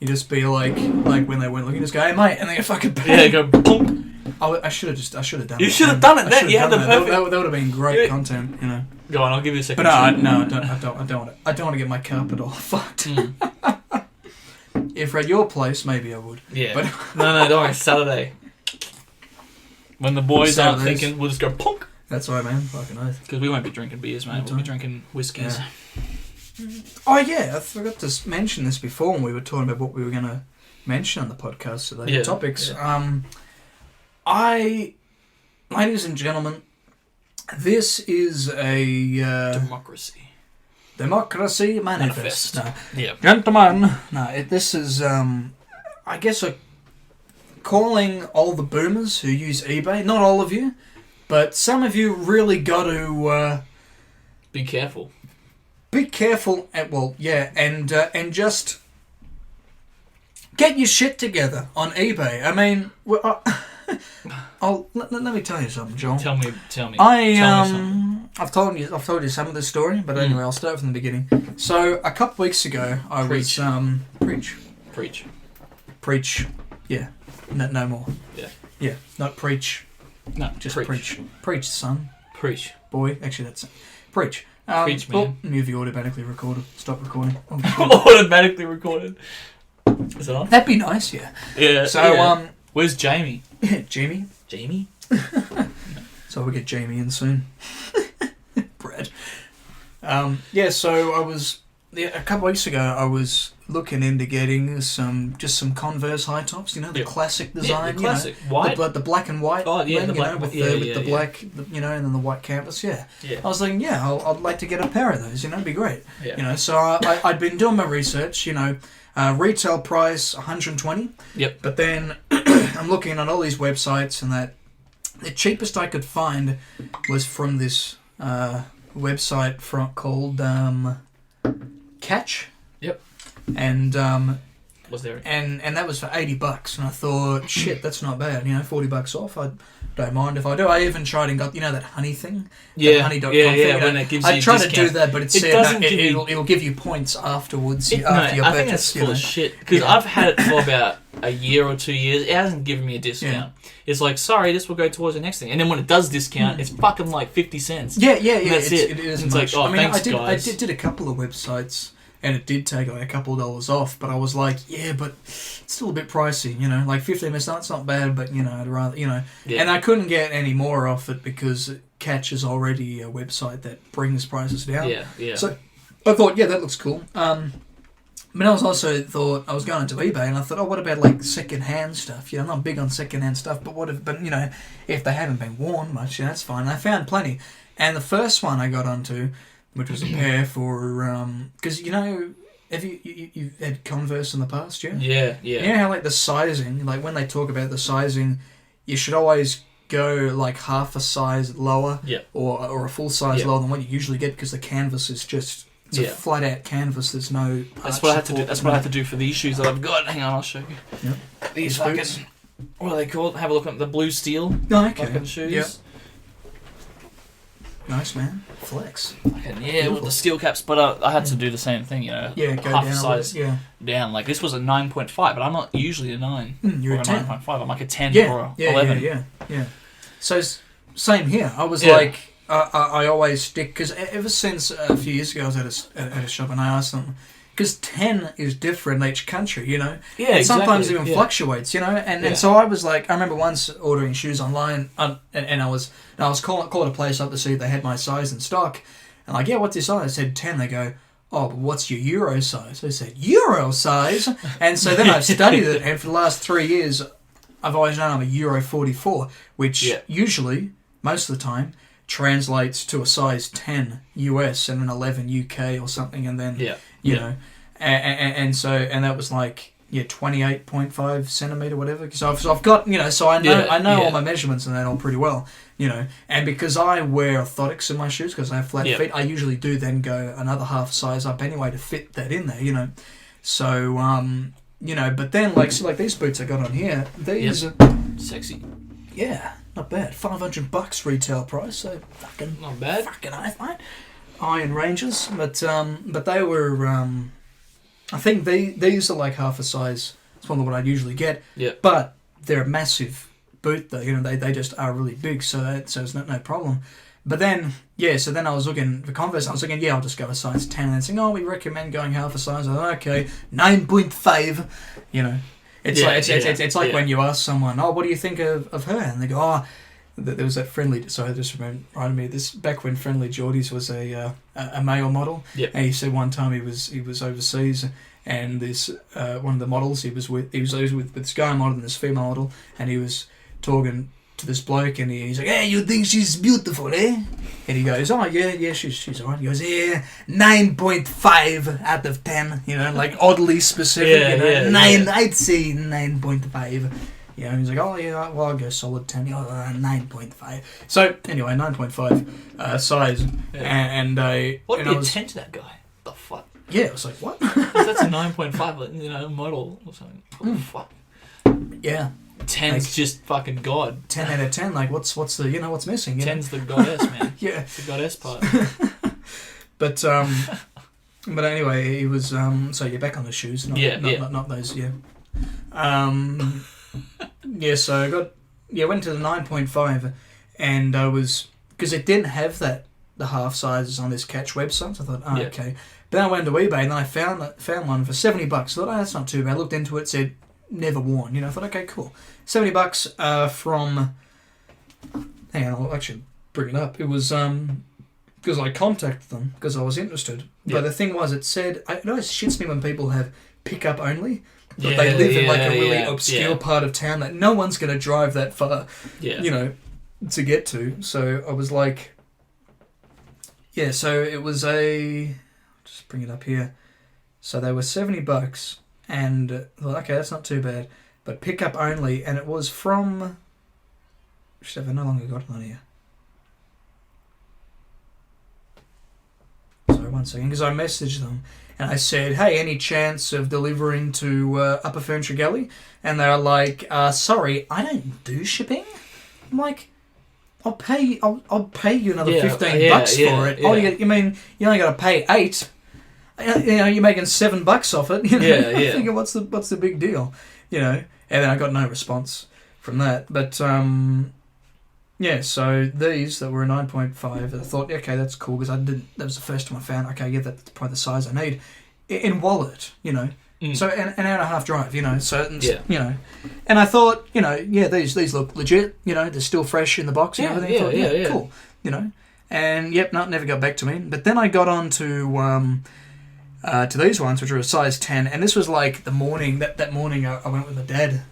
You just be like when they went looking, just go, hey mate, and they go fucking bang. Yeah, go bonk. I should have done it. You should have done it then. You had the perfect. That would have been great content, you know. Go on, I'll give you a second. But I don't want to get my carpet all fucked. If at your place, maybe I would. Yeah. But no, don't worry. Saturday. When the boys aren't thinking, we'll just go punk. That's right, man. Fucking oath. Because we won't be drinking beers, mate. We'll be drinking whiskies. Yeah. Oh yeah, I forgot to mention this before when we were talking about what we were going to mention on the podcast today. Yeah. Topics. Yeah. Ladies and gentlemen, this is a democracy manifest. No. Yeah. Gentlemen, this is I guess calling all the boomers who use eBay. Not all of you, but some of you really got to be careful. Be careful, and just get your shit together on eBay. I mean, let me tell you something, Joel. Tell me. I've told you some of the story, but anyway, I'll start from the beginning. So a couple weeks ago, I was preach. Yeah, no more. Yeah, not preach. No, just preach, son. Preach, boy. Actually, that's it. Preach. Preach, man. Movie automatically recorded. Stop recording. Automatically recorded. Is it on? That'd be nice, yeah. Yeah. So, where's Jamie? Jamie? So we'll get Jamie in soon. Brad. So I was... a couple weeks ago, I was looking into getting some Converse high tops, you know, the classic design. Yeah, the classic. White? The black and white. Oh, yeah, the black. With the black, and then the white canvas, yeah. I was like, I'd like to get a pair of those, you know, it'd be great. Yeah. You know, so I'd been doing my research, you know, retail price $120. Yep. But then I'm looking on all these websites, and that the cheapest I could find was from this website called Catch. Yep. And was there? And that was for $80, and I thought, shit, that's not bad. You know, $40 off. I don't mind if I do. I even tried and got that honey thing. Yeah. Honey.com thing. When it gives you I tried to do that, but it'll give you points afterwards. I think that's full of shit because I've had it for about a year or 2 years. It hasn't given me a discount. Yeah. It's like, sorry, this will go towards the next thing, and then when it does discount, it's fucking like 50 cents. Yeah. That's it. It isn't it's much. Like, thanks, guys. I did a couple of websites. And it did take like a couple of dollars off, but I was like, but it's still a bit pricey, you know, like 15 minutes, it's not bad, but, you know, I'd rather, you know. Yeah. And I couldn't get any more off it because Catch is already a website that brings prices down. Yeah. So I thought, that looks cool. But I was also I was going into eBay, and I thought, what about like second-hand stuff? You know, I'm not big on second-hand stuff, but you know, if they haven't been worn much, that's fine. And I found plenty. And the first one I got onto, which was a pair for, because, you know, have you've had Converse in the past, yeah? Yeah. You know how, like, the sizing, like, when they talk about the sizing, you should always go, like, half a size lower, or a full size lower than what you usually get, because the canvas is just, it's a flat-out canvas, there's no... That's what I had to do. That's what I had to do for these shoes that I've got. Hang on, I'll show you. Yep. These fucking... What are they called? Have a look at the blue steel. Oh, okay. Fucking shoes. Yep. Nice, man. Flex. With the steel caps, but I had to do the same thing, you know. Yeah, go half down size down. Like, this was a 9.5, but I'm not usually a 9. You're or a 10. 9.5. I'm like a 10 or a 11. Yeah. So, same here. I was like, I always stick, because ever since a few years ago I was at a shop and I asked them, because 10 is different in each country, you know? Yeah, exactly. Sometimes even fluctuates, you know? And so I was like, I remember once ordering shoes online, and I was calling a place up to see if they had my size in stock. And like, what's your size? I said 10. They go, oh, but what's your Euro size? I said, Euro size? And so then I've studied it, and for the last 3 years, I've always known I'm a Euro 44, which usually, most of the time, translates to a size 10 US and an 11 UK or something, and then you know, and so that was like, 28.5 centimeter, whatever. Because I've got, so I know all my measurements and that all pretty well, And because I wear orthotics in my shoes because I have flat feet, I usually do then go another half size up anyway to fit that in there, So, but then like these boots I got on here, these are sexy. Yeah, not bad. $500 retail price, so fucking not bad. Fucking nice, mate. Iron Rangers, but they were. I think these are like half a size smaller than what I'd usually get. Yeah. But they're a massive boot, though. They just are really big, so it's no problem. But then, so then I was looking for Converse. I was thinking, I'll just go a size 10, and then saying, we recommend going half a size. I thought, okay, 9.5. It's like when you ask someone, what do you think of her? And they go, there was that friendly. Sorry, just reminded me of this. Back when Friendly Geordies was a male model, and he said one time he was overseas, and this one of the models he was with this guy model and this female model, and he was talking to this bloke, and he's like, "Hey, you think she's beautiful, eh?" And he goes, "Oh yeah, she's alright." He goes, "Yeah, 9.5 out of 10." Like oddly specific. I'd say 9.5. He's like, "Oh yeah, well I'll go solid 10." 9.5. So anyway, 9.5 size, and what did you attend to that guy? The fuck? Yeah, I was like, what? That's a 9.5, model or something. What the fuck? Yeah. 10's just fucking God. 10 out of 10. Like, what's the what's missing? 10's the goddess, man. Yeah, it's the goddess part. But anyway, he was so you're back on the shoes, not those. So I got went to the 9.5, and I was because it didn't have the half sizes on this Catch website. So I thought, okay. But then I went to eBay, and then I found one for $70. I thought, that's not too bad. I looked into it, said never worn. I thought, okay, cool. $70 from. Hang on, I'll actually bring it up. It was because I contacted them because I was interested. But the thing was, it said, it always shits me when people have pickup only. But they live in like a really obscure part of town that no one's going to drive that far, to get to. So I was like, so it was just bring it up here. So they were $70, and I thought, okay, that's not too bad. But pickup only, and it was from. I've no longer got it on here. Sorry, 1 second, because I messaged them and I said, "Hey, any chance of delivering to Upper Furniture Galley?" And they're like, "Sorry, I don't do shipping." I'm like, "I'll pay you another $15 for it." Yeah. You mean you only got to pay $8? You're making $7 off it. I'm thinking, what's the big deal? And then I got no response from that. But so these that were a 9.5, I thought, okay, that's cool, because that was the first time I found, okay, that's probably the size I need in wallet, So an hour and a half drive, so and I thought, these look legit, they're still fresh in the box and everything. Cool, and never got back to me. But then I got on to these ones, which are a size 10, and this was like the morning. That morning, I went with my dad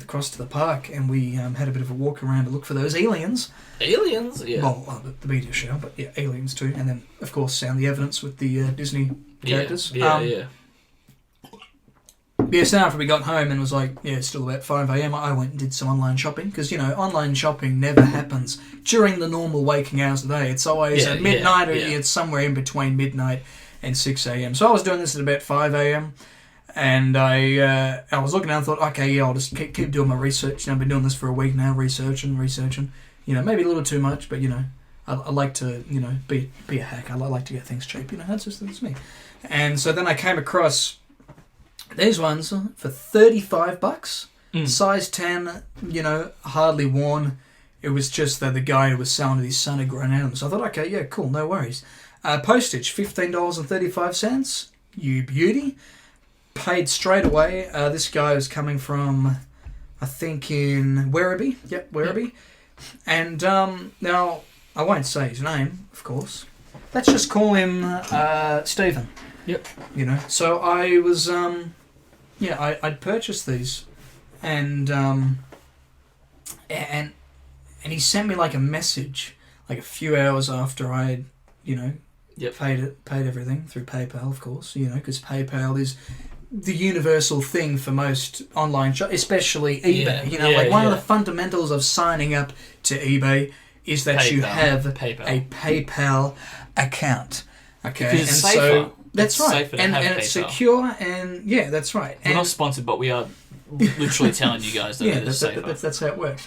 across to the park, and we had a bit of a walk around to look for those aliens. Aliens, yeah. Well, the meteor shower, but aliens too, and then of course sound the evidence with the Disney characters. So after we got home and was like, it's still about 5 a.m, I went and did some online shopping, because, online shopping never happens during the normal waking hours of the day. It's always at midnight, or it's somewhere in between midnight and 6 a.m. So I was doing this at about 5 a.m, and I was looking down and thought, okay, I'll just keep doing my research. I've been doing this for a week now, researching. Maybe a little too much, but, I like to, be a hack. I like to get things cheap, that's me. And so then I came across these ones for $35, size 10, hardly worn. It was just that the guy who was selling his son had grown out of them. So I thought, okay, cool, no worries. Postage, $15.35. You beauty. Paid straight away. This guy was coming from, I think, in Werribee. Yep, Werribee. Yep. And now, I won't say his name, of course. Let's just call him Stephen. Yep. So I was, I'd purchased these, and he sent me like a message, like a few hours after I had, paid everything through PayPal, of course, because PayPal is the universal thing for most online shops, especially eBay. One of the fundamentals of signing up to eBay is that you have a PayPal account. Okay, because it's safer. That's right, safer to and have it's PayPal. secure, and that's right. We're not sponsored, but we are literally telling you guys that it is safer. That's how it works,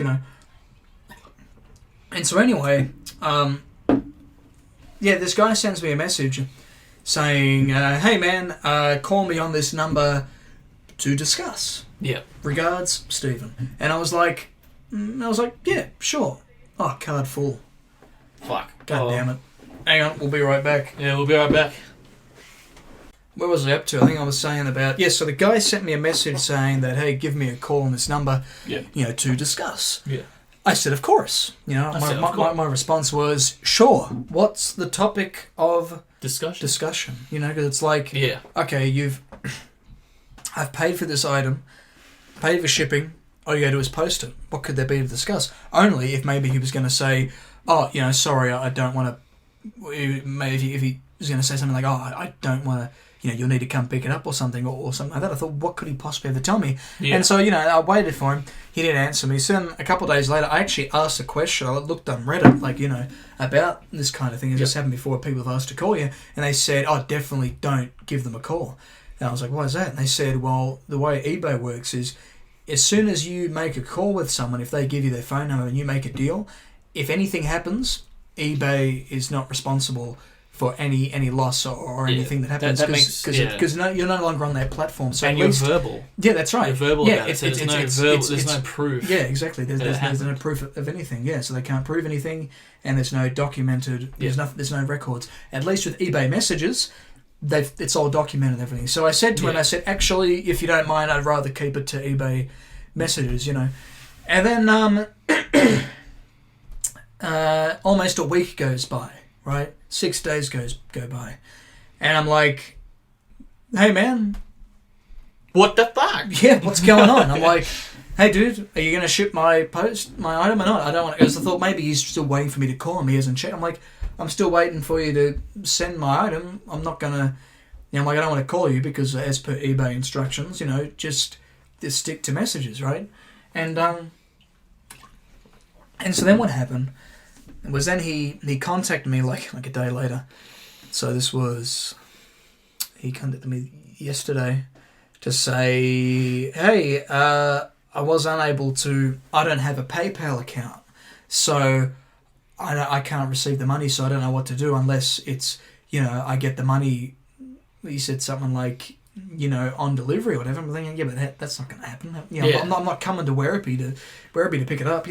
And so anyway, this guy sends me a message saying, "Hey man, call me on this number to discuss. Yeah. Regards, Stephen." And I was like, yeah, sure. Oh, card full. Fuck. God damn it. Hang on, we'll be right back. Yeah, we'll be right back. Where was I up to? I think I was saying about... so the guy sent me a message saying that, hey, give me a call on this number, to discuss. Yeah. I said, of course. My response was, sure. What's the topic of... Discussion. Because it's like... Yeah. Okay, I've paid for this item, paid for shipping, all you go to is post it. What could there be to discuss? Only if maybe he was going to say, oh, sorry, I don't want to... Maybe if he was going to say something like, oh, I don't want to... you'll need to come pick it up or something or something like that. I thought, what could he possibly have to tell me? Yeah. And so, I waited for him. He didn't answer me. So then a couple of days later, I actually asked a question. I looked on Reddit, about this kind of thing. It just happened before people have asked to call you. And they said, oh, definitely don't give them a call. And I was like, why is that? And they said, well, the way eBay works is as soon as you make a call with someone, if they give you their phone number and you make a deal, if anything happens, eBay is not responsible for any loss or anything that happens because you're no longer on their platform. So and you're verbal. Yeah, that's right. You're verbal about it. So there's no proof. Yeah, exactly. There's no proof of anything. Yeah, so they can't prove anything, and there's no documented. There's no records. At least with eBay messages, it's all documented and everything. So I said to him, I said, actually, if you don't mind, I'd rather keep it to eBay messages. And then almost a week goes by. Right? 6 days go by. And I'm like, hey man, what the fuck? Yeah, what's going on? I'm like, hey dude, are you going to ship my item or not? I don't want to, because I thought maybe he's still waiting for me to call him. He hasn't checked. I'm like, I'm still waiting for you to send my item. I'm not going to, I'm like, I don't want to call you because as per eBay instructions, just stick to messages, right? And so then what happened was then he contacted me like a day later. So this was... He contacted me yesterday to say, hey, I was unable to... I don't have a PayPal account. So I can't receive the money, so I don't know what to do unless it's, I get the money... He said something like, on delivery or whatever. I'm thinking, yeah, but that's not going to happen. I'm not coming to Werribee to pick it up,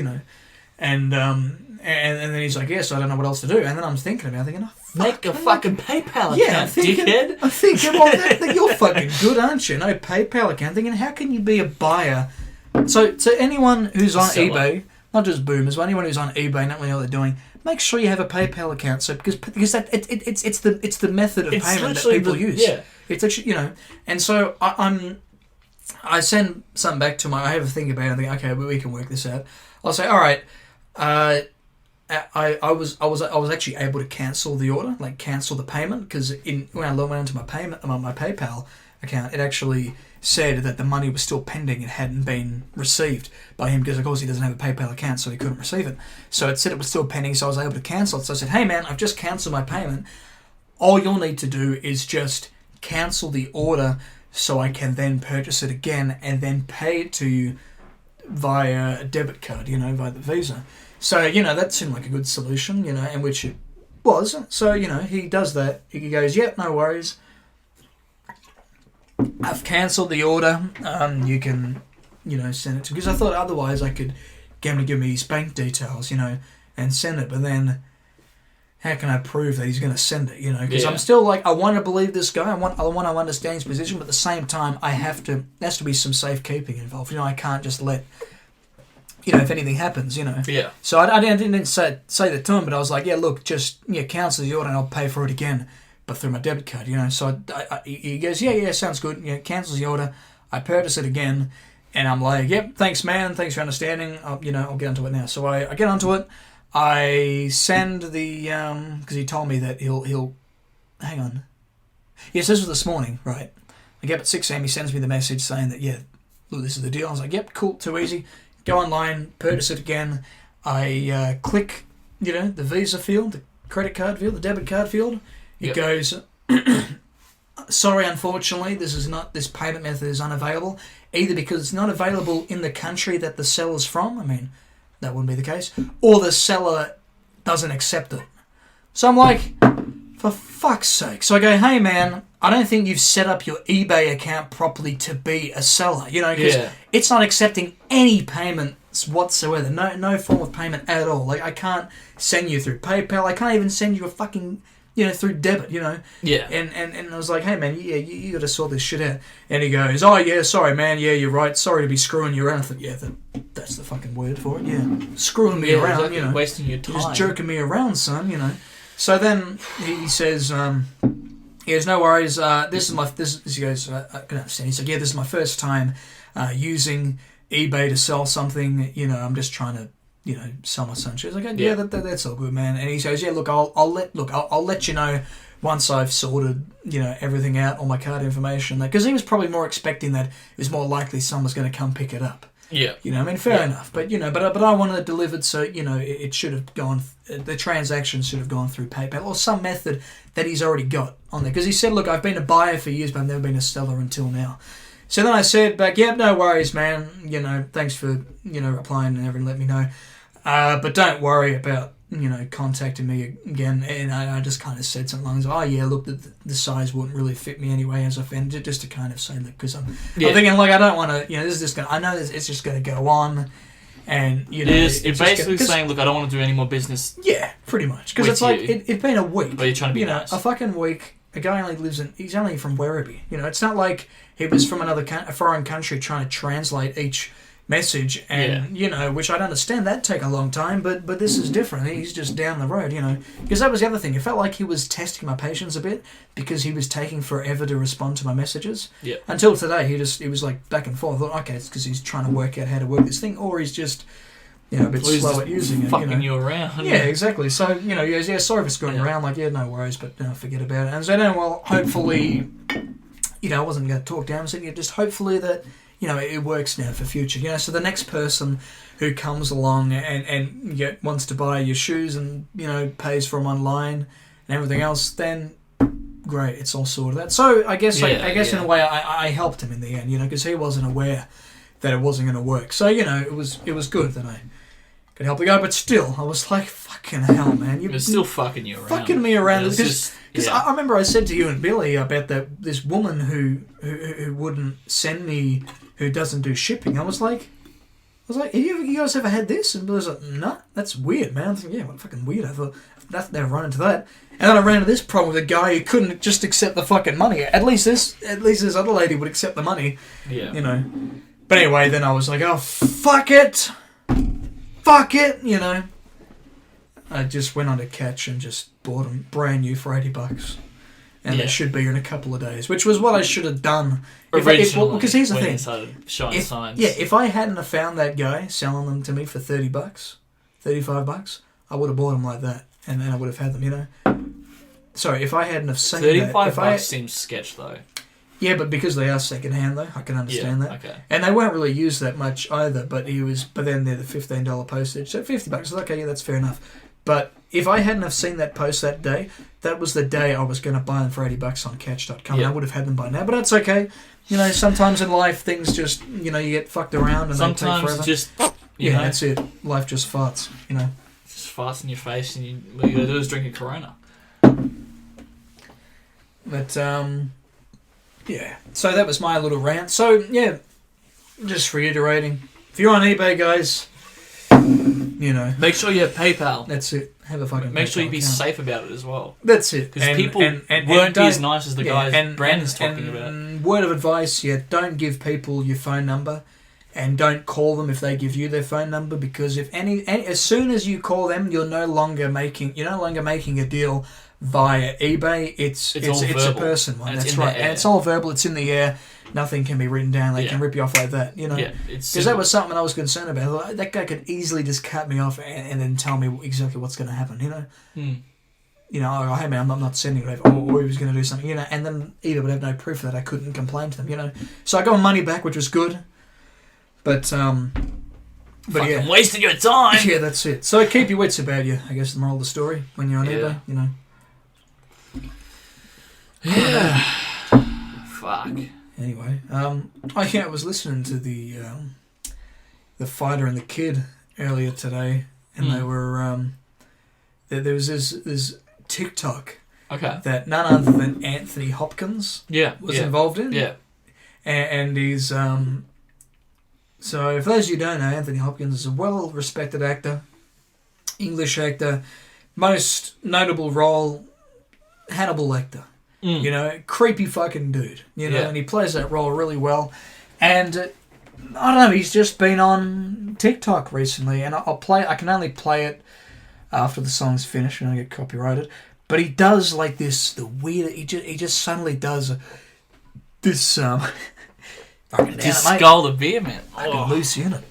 And then he's like, yes, I don't know what else to do. And then I'm thinking, oh, make a fucking PayPal account, dickhead. I'm thinking, well, you're fucking good, aren't you? No PayPal account. Thinking, how can you be a buyer? So anyone who's on eBay, not just boomers, but anyone who's on eBay, not really know what they're doing, make sure you have a PayPal account. So because that it's the method of payment that people use. Yeah. It's actually, and so I send something back to I have a think about it. I think, okay, but we can work this out. I'll say, all right. I was actually able to cancel the order, like cancel the payment, because when I went into my PayPal account, it actually said that the money was still pending. It hadn't been received by him because, of course, he doesn't have a PayPal account, so he couldn't receive it. So it said it was still pending, so I was able to cancel it. So I said, hey man, I've just cancelled my payment. All you'll need to do is just cancel the order so I can then purchase it again and then pay it to you via a debit card, via the Visa. So, that seemed like a good solution, and which it was. So, he does that. He goes, yep, no worries. I've cancelled the order. You can, send it to... Because I thought otherwise I could get him to give me his bank details, and send it. But then, how can I prove that he's going to send it, Because I'm still like, I want to believe this guy. I want to understand his position. But at the same time, there has to be some safekeeping involved. I can't just let... if anything happens, Yeah. So I didn't say that to him, but I was like, yeah, look, just cancel the order and I'll pay for it again, but through my debit card, So he goes, yeah, sounds good. Cancels the order. I purchase it again, and I'm like, yep, thanks, man. Thanks for understanding. I'll get onto it now. So I get onto it. I send the because he told me that he'll hang on. Yes, this was this morning, right? I get up at 6 a.m. He sends me the message saying that, yeah, look, this is the deal. I was like, yep, cool, too easy. Go online, purchase it again. I click, the Visa field, the credit card field, the debit card field. It goes, sorry, unfortunately, this payment method is unavailable, either because it's not available in the country that the seller's from. I mean, that wouldn't be the case. Or the seller doesn't accept it. So I'm like, for fuck's sake. So I go, hey, man, I don't think you've set up your eBay account properly to be a seller, because it's not accepting any payments whatsoever. No form of payment at all. Like, I can't send you through PayPal. I can't even send you a fucking, through debit, Yeah. And I was like, hey, man, you got to sort this shit out. And he goes, oh, yeah, sorry, man. Yeah, you're right. Sorry to be screwing you around. I thought, yeah, that's the fucking word for it. Yeah. Screwing me around, exactly. Wasting your time. You're just jerking me around, son, So then he says, he goes, no worries. He goes, I can understand. He's like, yeah, this is my first time using eBay to sell something. I'm just trying to, sell my son. She's like, yeah, that's all good, man. And he says, yeah, look, I'll let you know once I've sorted, everything out, all my card information. Because he was probably more expecting that it was more likely someone's going to come pick it up. Yeah. Fair enough. But, but I wanted it delivered, so, it should have gone, the transaction should have gone through PayPal or some method that he's already got on there. Because he said, look, I've been a buyer for years, but I've never been a seller until now. So then I said back, yep, no worries, man. Thanks for, replying and everything, let me know. But don't worry about, contacting me again. And I just kind of said something along oh, yeah, look, the size wouldn't really fit me anyway as a fan, just to kind of say that, because I'm thinking, like, I don't want to, this is just going to, I know it's just going to go on. And, you're basically saying, look, I don't want to do any more business. Yeah, pretty much. Because it's like, it's been a week. But you're trying to be nice. A fucking week. A guy only he's only from Werribee. It's not like he was from a foreign country trying to translate each message, and which I'd understand that'd take a long time, but this is different. He's just down the road, because that was the other thing. It felt like he was testing my patience a bit, because he was taking forever to respond to my messages. Yeah. Until today, he was like back and forth. I thought, okay, it's because he's trying to work out how to work this thing, or he's just a bit slow at using it. Fucking you around. Yeah, exactly. So, he goes, yeah, sorry for screwing around. Like, yeah, no worries, but forget about it. And so then, well, hopefully, I wasn't going to talk down. I said, just hopefully that, it works now for future. So the next person who comes along and wants to buy your shoes and, pays for them online and everything else, then great, it's all sorted out. So I guess in a way I helped him in the end, because he wasn't aware that it wasn't going to work. So, it was good that I could help the guy, but still, I was like, fucking hell, man. It's still fucking you around. Fucking me around. Because I remember I said to you and Billy about this woman who wouldn't send me, who doesn't do shipping. I was like, have you guys ever had this? And Billy's like, no, that's weird, man. I was like, yeah, what fucking weird. I thought, I've never run into that. And then I ran into this problem with a guy who couldn't just accept the fucking money. At least this other lady would accept the money. Yeah. But anyway, then I was like, oh, fuck it. Fuck it, I just went on to Catch and just bought them brand new for $80. And they should be here in a couple of days, which was what I should have done. Because here's the thing. Signs. Yeah, if I hadn't have found that guy selling them to me for $30, $35, I would have bought them like that. And then I would have had them, Sorry, if I hadn't have seen that... $35 seems sketch, though. Yeah, but because they are second-hand, though, I can understand that. Okay. And they weren't really used that much either, but then they're the $15 postage. So $50, okay, yeah, that's fair enough. But if I hadn't have seen that post that day, that was the day I was going to buy them for $80 on Catch.com. I would have had them by now, but that's okay. Sometimes in life, things just, you get fucked around and sometimes they take forever. Just, that's it. Life just farts, Just farts in your face and all you got to do is drink a Corona. But, yeah, so that was my little rant. So, yeah, just reiterating. If you're on eBay, guys, make sure you have PayPal. That's it. Have a fucking Make sure you be account. safe about it as well. That's it. Because people won't be as nice as the guys Brandon's talking about. Word of advice, don't give people your phone number. And don't call them if they give you their phone number, because if as soon as you call them, you're no longer making a deal via eBay. It's a person one. That's right. And it's all verbal. It's in the air. Nothing can be written down. They can rip you off like that. Yeah, because that was something I was concerned about. Like, that guy could easily just cut me off and then tell me exactly what's going to happen. you know, oh, hey man, I'm not sending it over, or he was going to do something, you know, and then either would have no proof of that. I couldn't complain to them, you know. So I got my money back, which was good. But fucking wasted your time. Yeah, that's it. So keep your wits about you, I guess the moral of the story when you're on eBay, you know. Yeah. Fuck. Anyway, I was listening to the Fighter and the Kid earlier today, and they were there was this TikTok that none other than Anthony Hopkins was involved in. Yeah. And he's so for those of you who don't know, Anthony Hopkins is a well-respected actor, English actor, most notable role, Hannibal Lecter. You know, creepy fucking dude. You know, and he plays that role really well. And I don't know, he's just been on TikTok recently, and I can only play it after the song's finished and I get copyrighted. But he does like this, the weird. He just suddenly does this. Fucking just skull the beer, man. Fucking loose unit.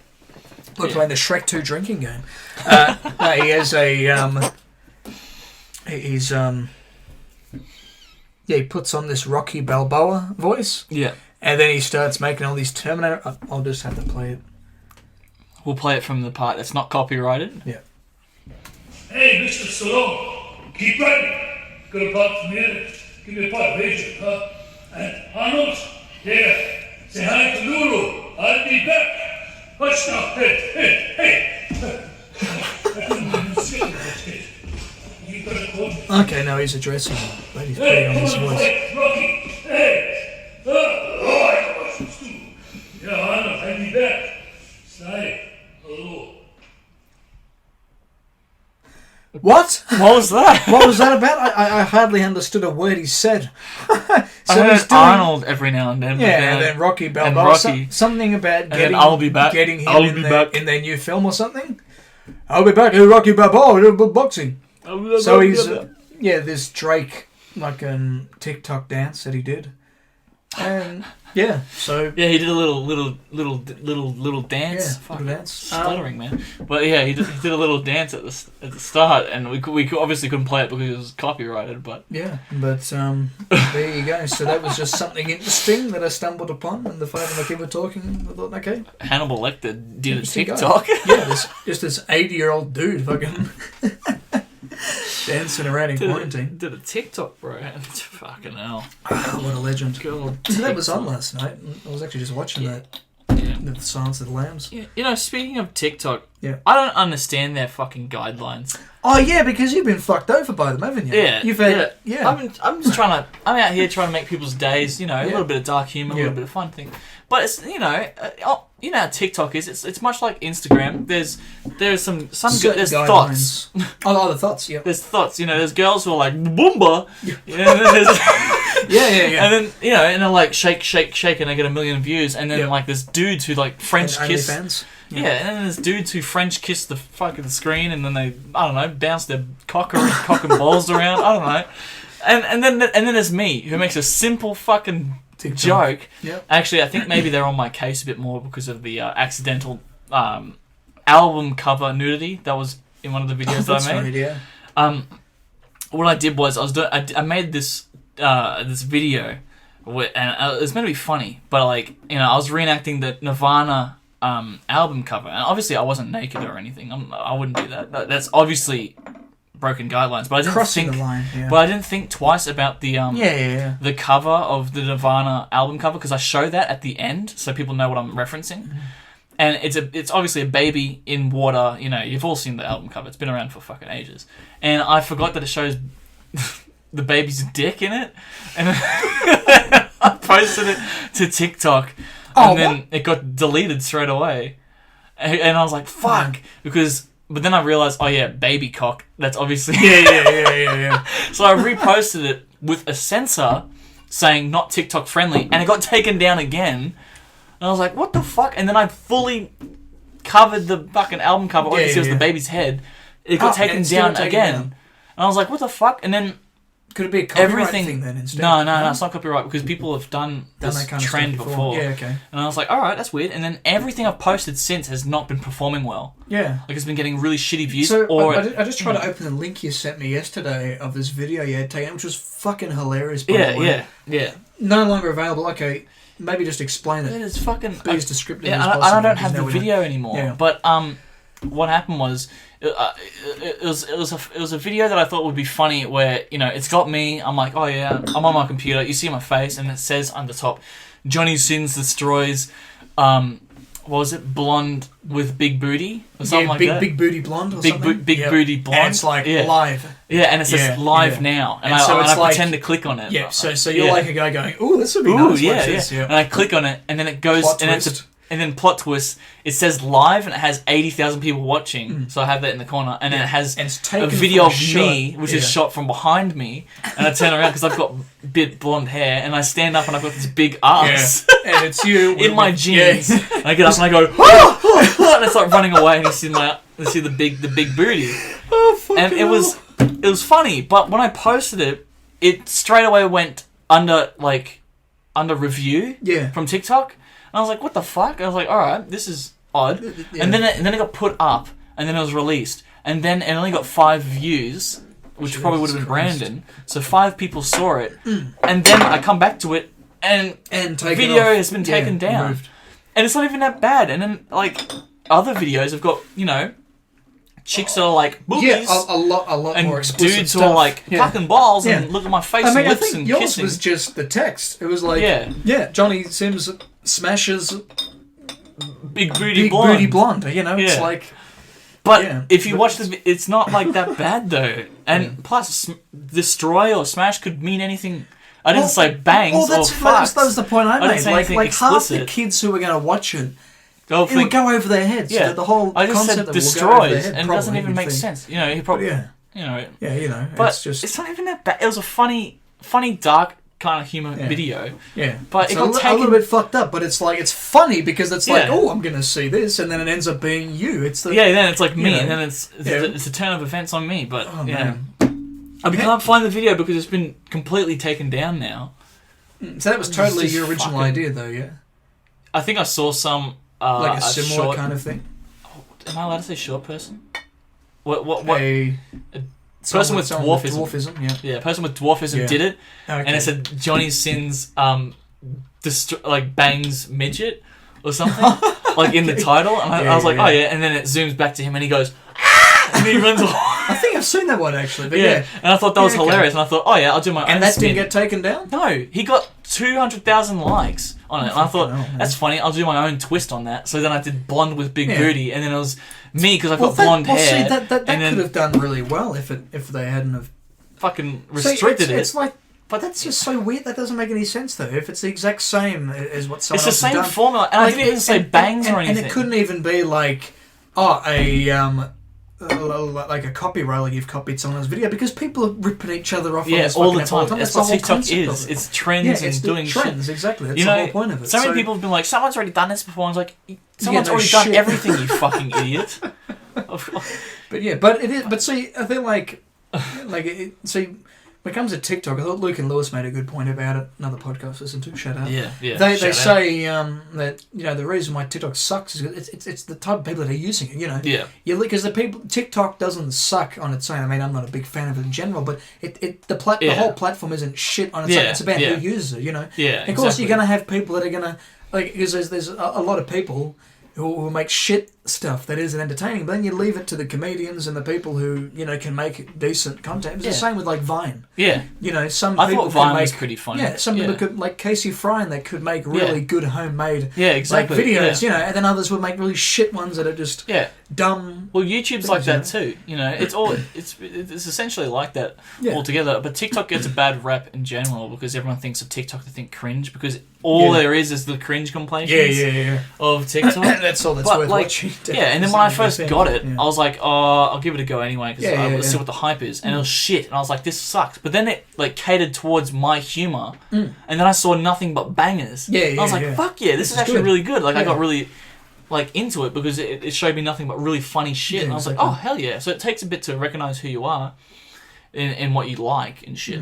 We're playing the Shrek 2 drinking game. No, he has a. He puts on this Rocky Balboa voice. Yeah. And then he starts making all these Terminator. I'll just have to play it. We'll play it from the part that's not copyrighted. Yeah. Hey, Mr. Stallone, keep writing. Got a part from here. Give me a part of Asia, huh? And Arnold, yeah. Say hi to Lulu. I'll be back. Hush now. Hey. You gotta call me. Okay, now he's addressing him, but he's putting on his voice. Hey, Rocky. Hey. I got questions too. Yeah, Arnold, I'll be back. Snide. Hello. What? What was that? What was that about? I hardly understood a word he said. I heard Arnold every now and then. Yeah, and then Rocky Balboa. And Rocky. Something about getting, I'll be back. Getting him in their new film or something. I'll be back. Rocky Balboa boxing. So he's this Drake like TikTok dance that he did, and yeah, so yeah, he did a little dance. Yeah, fucking dance. Stuttering, man. But yeah, he did a little dance at the start, and we obviously couldn't play it because it was copyrighted. But yeah, but there you go. So that was just something interesting that I stumbled upon, and the fact that we were talking, I thought, okay, Hannibal Lecter did a TikTok. Yeah, just this 80-year-old dude fucking dancing around in quarantine. Did a TikTok, bro. Fucking hell. What a legend. God, so that was on last night. I was actually just watching that. Yeah. The Silence of the Lambs. Yeah. You know, speaking of TikTok, yeah. I don't understand their fucking guidelines. Oh yeah, because you've been fucked over by them, haven't you? Yeah. You've had, yeah. I'm just trying to. I'm out here trying to make people's days. You know, a little bit of dark humor, a little bit of fun thing. But it's you know how TikTok is. It's much like Instagram. There's some good. There's guidelines. Thoughts. Oh, the thoughts. Yeah. There's thoughts. You know, there's girls who are like boomba. Yeah. Yeah. And then and they're like shake, and they get 1 million views. And then like there's dudes who like French kiss. Fans. Yeah, and then there's dudes who French kiss the fucking screen, and then they bounce their cock and balls around. I don't know. And then there's me who makes a simple fucking TikTok joke. Yep. Actually, I think maybe they're on my case a bit more because of the accidental album cover nudity that was in one of the videos that I made. Right, yeah. What I did was I made this video, and it was meant to be funny, but like I was reenacting the Nirvana album cover, and obviously I wasn't naked or anything. I wouldn't do that. That's obviously broken guidelines, but I didn't crossing the line. Yeah. But I didn't think twice about the the cover of the Nirvana album cover, because I show that at the end so people know what I'm referencing. Mm-hmm. And it's obviously a baby in water. You know, you've all seen the album cover. It's been around for fucking ages. And I forgot that it shows the baby's dick in it, and I posted it to TikTok, and then it got deleted straight away. And I was like, fuck, But then I realised, baby cock. That's obviously... Yeah. So I reposted it with a censor saying not TikTok friendly, and it got taken down again. And I was like, what the fuck? And then I fully covered the fucking album cover. Obviously, it was the baby's head. It got taken down again. And I was like, what the fuck? And then Could it be a copyright thing then instead? No, it's not copyright because people have done this that kind of trend before. Yeah, okay. And I was like, all right, that's weird. And then everything I've posted since has not been performing well. Yeah. Like it's been getting really shitty views. So I just tried to open the link you sent me yesterday of this video you had taken, which was fucking hilarious. By the way. Yeah. No longer available. Okay, maybe just explain it. It's fucking... Be as descriptive as possible. I don't have the video anymore. Yeah. But what happened was... It was a video that I thought would be funny where, it's got me, I'm like, oh yeah, I'm on my computer, you see my face, and it says on the top, Johnny Sins destroys, what was it, blonde with big booty? Or something like that? Big booty blonde or something? Big booty blonde. And it's like live. Yeah, and it says live now. And I pretend to click on it. Yeah, so you're like a guy going, ooh, this would be nice. Yeah. And I click on it, and then it goes, and then plot twist, it says live and it has 80,000 people watching. So I have that in the corner. And then it has a video of me, which is shot from behind me. And I turn around because I've got bit blonde hair. And I stand up and I've got this big ass. Yeah. And it's you. in my jeans. And I get up and I go, and I start running away and you see the big booty. Oh, and it was funny. But when I posted it, it straight away went under review from TikTok. And I was like, what the fuck? I was like, alright, this is odd. Yeah. And then it got put up, and then it was released. And then it only got 5 views, which probably would have been Brandon. So 5 people saw it. And then I come back to it, and video has been taken down. Removed. And it's not even that bad. And then, other videos have got, chicks that are like boobies. Yeah, a lot and more explicit dudes stuff. who are like fucking balls and look at my face and lips I think and yours kissing. was just the text. It was like, Johnny Sims smashes big booty blonde. It's like... But if you watch the it's not like that bad though. And plus, destroy or smash could mean anything. I didn't say bangs or fucks. That was the point I made. Like half the explicit. kids who are going to watch it, it would go over their heads. Yeah, the whole I just concept said destroys, and it doesn't even make sense. He probably, but it's not even that bad. It was a funny, dark kind of humor video. Yeah, but it got taken a little bit fucked up. But it's like it's funny because it's like, oh, I'm going to see this, and then it ends up being you. It's the then it's like me, and then it's a turn of events on me. But I can't find the video because it's been completely taken down now. So that was totally your original idea, though, yeah. I think I saw some. Like a similar short, kind of thing. Am I allowed to say short person? What? A person with dwarfism. Yeah, person with dwarfism did it, and it said Johnny Sins bangs midget or something like in the title, and I was like, oh yeah, and then it zooms back to him and he goes, and he runs off. I think I've seen that one actually, but and I thought that was hilarious, and I thought, oh yeah, I'll do my own. And that didn't get taken down? No, he got 200,000 likes on it, and I thought that's funny. I'll do my own twist on that. So then I did blonde with big booty, and then it was me because I've got blonde hair. See, that could have done really well if they hadn't have fucking restricted it. It's like, but that's just so weird. That doesn't make any sense though. If it's the exact same as what someone else has done, it's the same formula, and I didn't even say bangs or anything. And it couldn't even be like, like a copyright, like you've copied someone's video, because people are ripping each other off. All the time. That's what TikTok is. It's trends and doing trends. shit. Exactly. That's the whole point of it. So many people have been like, "Someone's already done this before." I was like, "Someone's already done everything, you fucking idiot." But it is. But see, I feel see. When it comes to TikTok, I thought Luke and Lewis made a good point about it. Another podcast to listen to. Shout out. Yeah. They say that the reason why TikTok sucks is it's the type of people that are using it. Yeah. Because TikTok doesn't suck on its own. I mean, I'm not a big fan of it in general, but the whole platform isn't shit on its own. It's about who uses it. Yeah. Of course, you're going to have people that are going to because there's a lot of people who make shit stuff that isn't entertaining, but then you leave it to the comedians and the people who can make decent content. It's the same with like Vine. Yeah, some I people thought Vine was was pretty funny. Yeah, some people could, like Casey Fryan, they could make really good homemade videos. And then others would make really shit ones that are just dumb. Well, YouTube's like that too. It's essentially like that altogether. But TikTok gets a bad rap in general because everyone thinks of TikTok to think cringe, because all there is the cringe compilations of TikTok. That's all that's worth watching. And then when I first got it, I was like, oh, I'll give it a go anyway, because I want to see what the hype is. And it was shit. And I was like, this sucks. But then it catered towards my humour. And then I saw nothing but bangers. I was like, fuck yeah, this is actually really good. I got really into it because it showed me nothing but really funny shit. And I was like, oh, hell yeah. So it takes a bit to recognise who you are. in what you like and shit.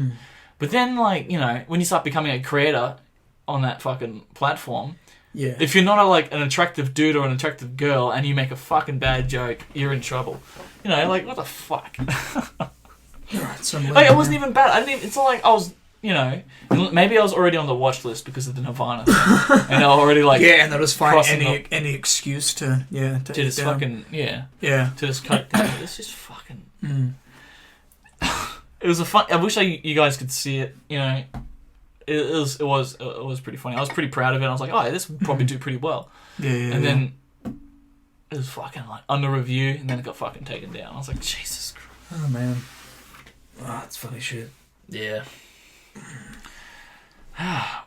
But then, like, you know, when you start becoming a creator on that fucking platform, if you're not an attractive dude or an attractive girl and you make a fucking bad joke, you're in trouble. You know, like, what the fuck? Like, it wasn't even bad. It's not like I was, you know, maybe I was already on the watch list because of the Nirvana thing. And I already, like, and they'll just find any excuse to just down. fucking, to just cut it down. It's just fucking... It was a fun... I wish you guys could see it, you know. It was pretty funny. I was pretty proud of it. I was like, oh, this would probably do pretty well. And then it was fucking, like, under review, and then it got fucking taken down. I was like, Jesus Christ. Oh, man. Oh, that's funny shit. Yeah.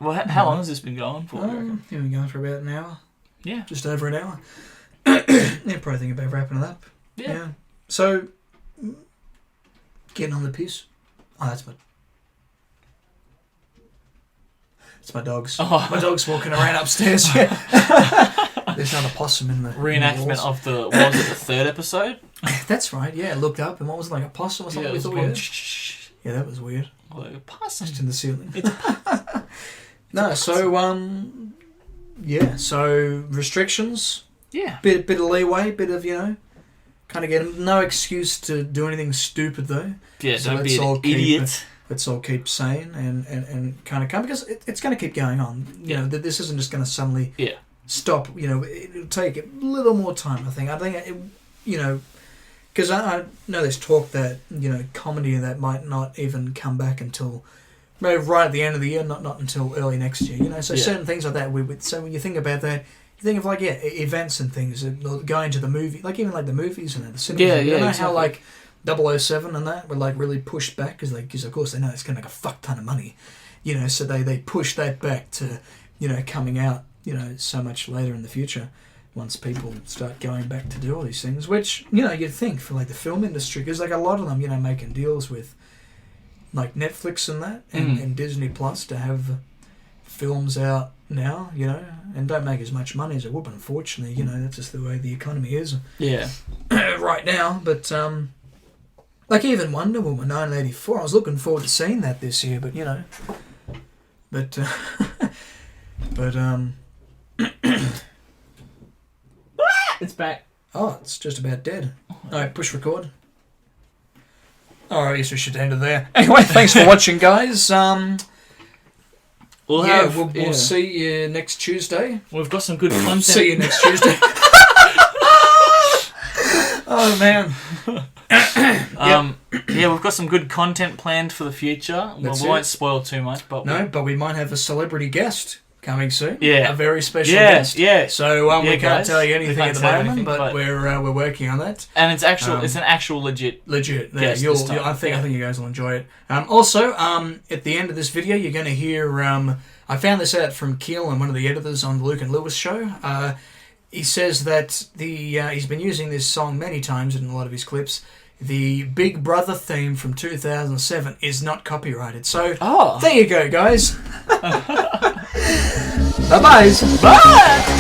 Well, how long has this been going for? It's been going for about an hour. Yeah. Just over an hour. Yeah, probably think about wrapping it up. Yeah. So, getting on the piss. Oh, that's my dogs. Oh. My dog's walking around upstairs. There's another possum in the reenactment of the what was it, the third episode? That's right. Yeah, I looked up and what was it, like a possum or something? Yeah, that was weird. Like a possum just in the ceiling. No, so so restrictions. Yeah. Bit of leeway, bit of, you know, kind of get no excuse to do anything stupid though. Yeah, so don't be an idiot. Let's all keep sane and kind of come, because it's going to keep going on. You know, this isn't just going to suddenly stop. You know, it'll take a little more time, I think. You know, because I know there's talk that, you know, comedy that might not even come back until maybe right at the end of the year, not until early next year. You know, so certain things like that. So when you think about that, you think of like events and things, going to the movie, like even like the movies and the cinemas. You know exactly. How like 007 and that were like really pushed back because of course they know it's going to make a fuck ton of money, you know, so they push that back to, you know, coming out, you know, so much later in the future once people start going back to do all these things, which, you know, you'd think for like the film industry, because like a lot of them, you know, making deals with like Netflix and that and Disney Plus to have films out now, you know, and don't make as much money as it would, but unfortunately, you know, that's just the way the economy is right now. But like even Wonder Woman 1984, I was looking forward to seeing that this year, but you know, it's back. Oh, it's just about dead. Alright, push record. I guess we should end it there. Anyway, thanks for watching, guys. We'll see you next Tuesday. We've got some good content. See you next Tuesday. Oh man. We've got some good content planned for the future. We won't spoil too much, but but we might have a celebrity guest coming soon. Yeah, a very special guest. Yeah. So we can't tell you anything at the moment, but we're working on that. And it's it's an actual legit. Yeah, I think you guys will enjoy it. Also, at the end of this video, you're going to hear. I found this out from Keel and one of the editors on the Luke and Lewis show. He says that he's been using this song many times in a lot of his clips. The Big Brother theme from 2007 is not copyrighted. So there you go, guys. Bye-bye. Bye.